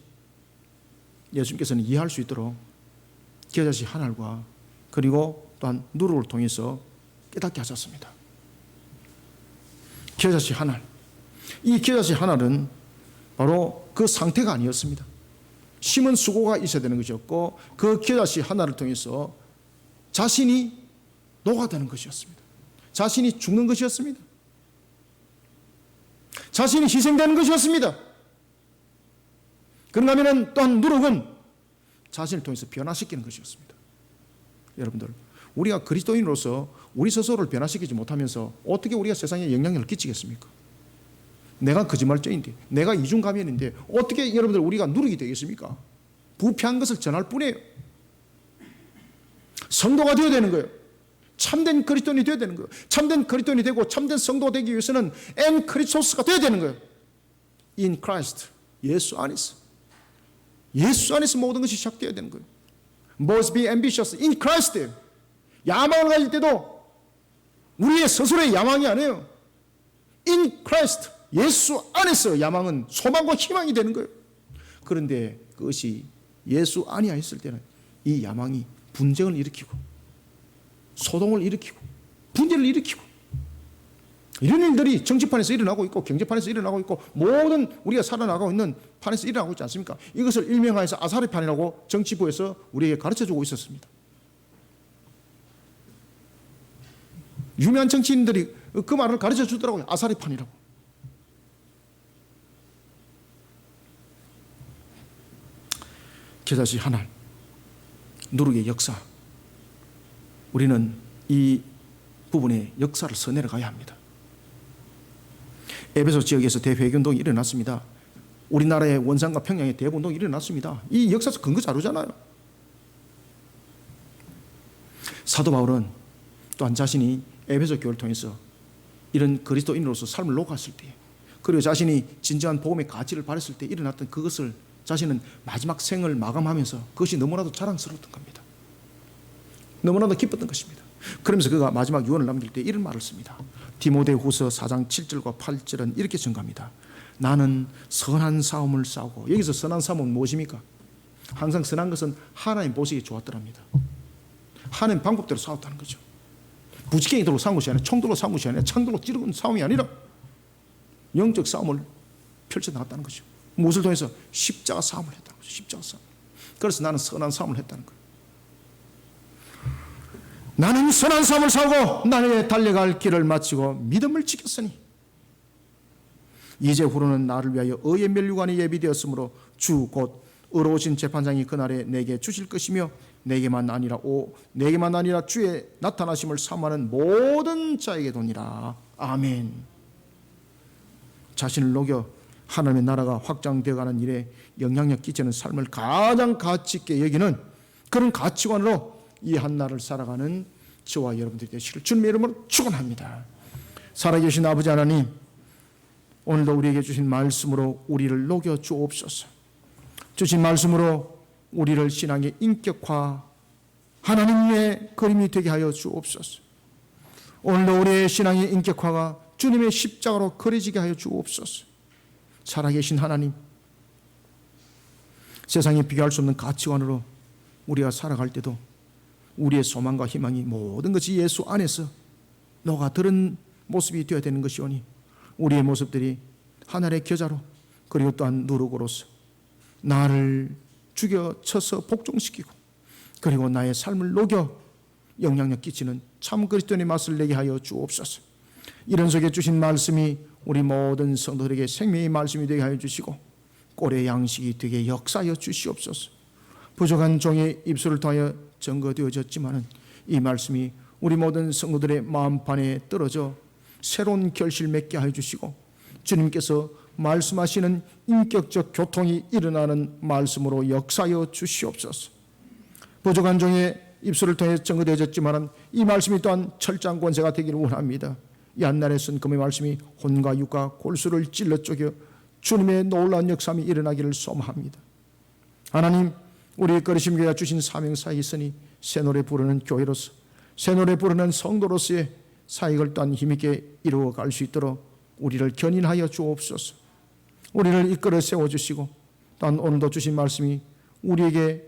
예수님께서는 이해할 수 있도록 겨자씨 하나과 그리고 또한 누룩을 통해서 깨닫게 하셨습니다. 겨자씨 하나, 이 겨자씨 하나는 바로 그 상태가 아니었습니다. 심은 수고가 있어야 되는 것이었고 그 겨자씨 하나를 통해서 자신이 녹아드는 것이었습니다. 자신이 죽는 것이었습니다. 자신이 희생되는 것이었습니다. 그런가 하면 또한 누룩은 자신을 통해서 변화시키는 것이었습니다. 여러분들, 우리가 그리스도인으로서 우리 스스로를 변화시키지 못하면서 어떻게 우리가 세상에 영향력을 끼치겠습니까? 내가 거짓말쟁인데, 내가 이중가면인데 어떻게 여러분들 우리가 누룩이 되겠습니까? 부패한 것을 전할 뿐이에요. 성도가 되어야 되는 거예요. 참된 그리스도인이 되어야 되는 거예요. 참된 그리스도인이 되고 참된 성도가 되기 위해서는 엔 크리스토스가 되어야 되는 거예요. In Christ, 예수 안에서. 예수 안에서 모든 것이 시작되어야 되는 거예요. Must be ambitious in Christ. 야망을 가질 때도 우리의 스스로의 야망이 아니에요. In Christ, 예수 안에서 야망은 소망과 희망이 되는 거예요. 그런데 그것이 예수 아니야 했을 때는 이 야망이 분쟁을 일으키고 소동을 일으키고 분열을 일으키고 이런 일들이 정치판에서 일어나고 있고 경제판에서 일어나고 있고 모든 우리가 살아나가고 있는 판에서 일어나고 있지 않습니까? 이것을 일명하여서 아사리판이라고 정치부에서 우리에게 가르쳐주고 있었습니다. 유명한 정치인들이 그 말을 가르쳐주더라고요. 아사리판이라고. 겨자씨 하나, 누룩의 역사, 우리는 이 부분의 역사를 써내려 가야 합니다. 에베소 지역에서 대회개운동이 일어났습니다. 우리나라의 원산과 평양의 대회운동이 일어났습니다. 이 역사적 근거 자료잖아요. 사도 바울은 또한 자신이 에베소 교회를 통해서 이런 그리스도인으로서 삶을 녹았을 때, 그리고 자신이 진정한 복음의 가치를 발했을 때 일어났던 그것을 자신은 마지막 생을 마감하면서 그것이 너무나도 자랑스러웠던 겁니다. 너무나도 기뻤던 것입니다. 그러면서 그가 마지막 유언을 남길 때 이런 말을 씁니다. 디모데후서 4장 7절과 8절은 이렇게 증가합니다. 나는 선한 싸움을 싸우고, 여기서 선한 싸움은 무엇입니까? 항상 선한 것은 하나님 보시기에 좋았더랍니다. 하나님 방법대로 싸웠다는 거죠. 부지깽이들로 싸운 것이 아니라, 총들로 싸운 것이 아니라, 창들로 찌르는 싸움이 아니라 영적 싸움을 펼쳐나갔다는 거죠. 무엇을 통해서? 십자가 싸움을 했다는 거죠. 십자가 싸움. 그래서 나는 선한 싸움을 했다는 거예요. 나는 선한 싸움을 싸우고 나의 달려갈 길을 마치고 믿음을 지켰으니 이제 후로는 나를 위하여 의의 면류관이 예비되었으므로 주 곧 의로우신 재판장이 그날에 내게 주실 것이며 내게만 아니라 주의 나타나심을 사모하는 모든 자에게 도니라. 아멘. 자신을 녹여 하나님의 나라가 확장되어가는 일에 영향력 끼치는 삶을 가장 가치 있게 여기는 그런 가치관으로 이 한날을 살아가는 저와 여러분들이 되시기를 주님의 이름으로 축원합니다. 살아계신 아버지 하나님, 오늘도 우리에게 주신 말씀으로 우리를 녹여 주옵소서. 주신 말씀으로 우리를 신앙의 인격화, 하나님의 그림이 되게 하여 주옵소서. 오늘도 우리의 신앙의 인격화가 주님의 십자가로 그려지게 하여 주옵소서. 살아계신 하나님, 세상에 비교할 수 없는 가치관으로 우리가 살아갈 때도 우리의 소망과 희망이 모든 것이 예수 안에서 녹아들은 모습이 되어야 되는 것이오니 우리의 모습들이 하늘의 겨자로 그리고 또한 누룩으로서 나를 죽여 쳐서 복종시키고 그리고 나의 삶을 녹여 영향력 끼치는 참 그리스도의 맛을 내게 하여 주옵소서. 이런 속에 주신 말씀이 우리 모든 성도들에게 생명의 말씀이 되게 하여 주시고 꼴의 양식이 되게 역사하여 주시옵소서. 부족한 종의 입술을 통하여 증거되어졌지만은 이 말씀이 우리 모든 성도들의 마음판에 떨어져 새로운 결실 맺게 하여 주시고 주님께서 말씀하시는 인격적 교통이 일어나는 말씀으로 역사하여 주시옵소서. 부족한 종의 입술을 통해 증거되어졌지만은 이 말씀이 또한 철장 권세가 되기를 원합니다. 이 한날에 쓴 금의 말씀이 혼과 육과 골수를 찔러 쪼개 주님의 놀라운 역사함이 일어나기를 소망합니다. 하나님, 우리 거리심 교회가 주신 사명사에 있으니 새 노래 부르는 교회로서 새 노래 부르는 성도로서의 사역을 또한 힘있게 이루어갈 수 있도록 우리를 견인하여 주옵소서. 우리를 이끌어 세워주시고 또한 오늘도 주신 말씀이 우리에게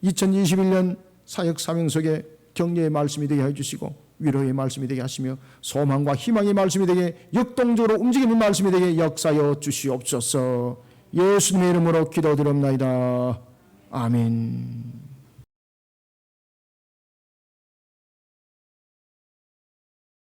2021년 사역 사명 속에 격려의 말씀이 되게 해주시고 위로의 말씀이 되게 하시며 소망과 희망의 말씀이 되게 역동적으로 움직이는 말씀이 되게 역사하여 주시옵소서. 예수님의 이름으로 기도드립나이다. 아멘.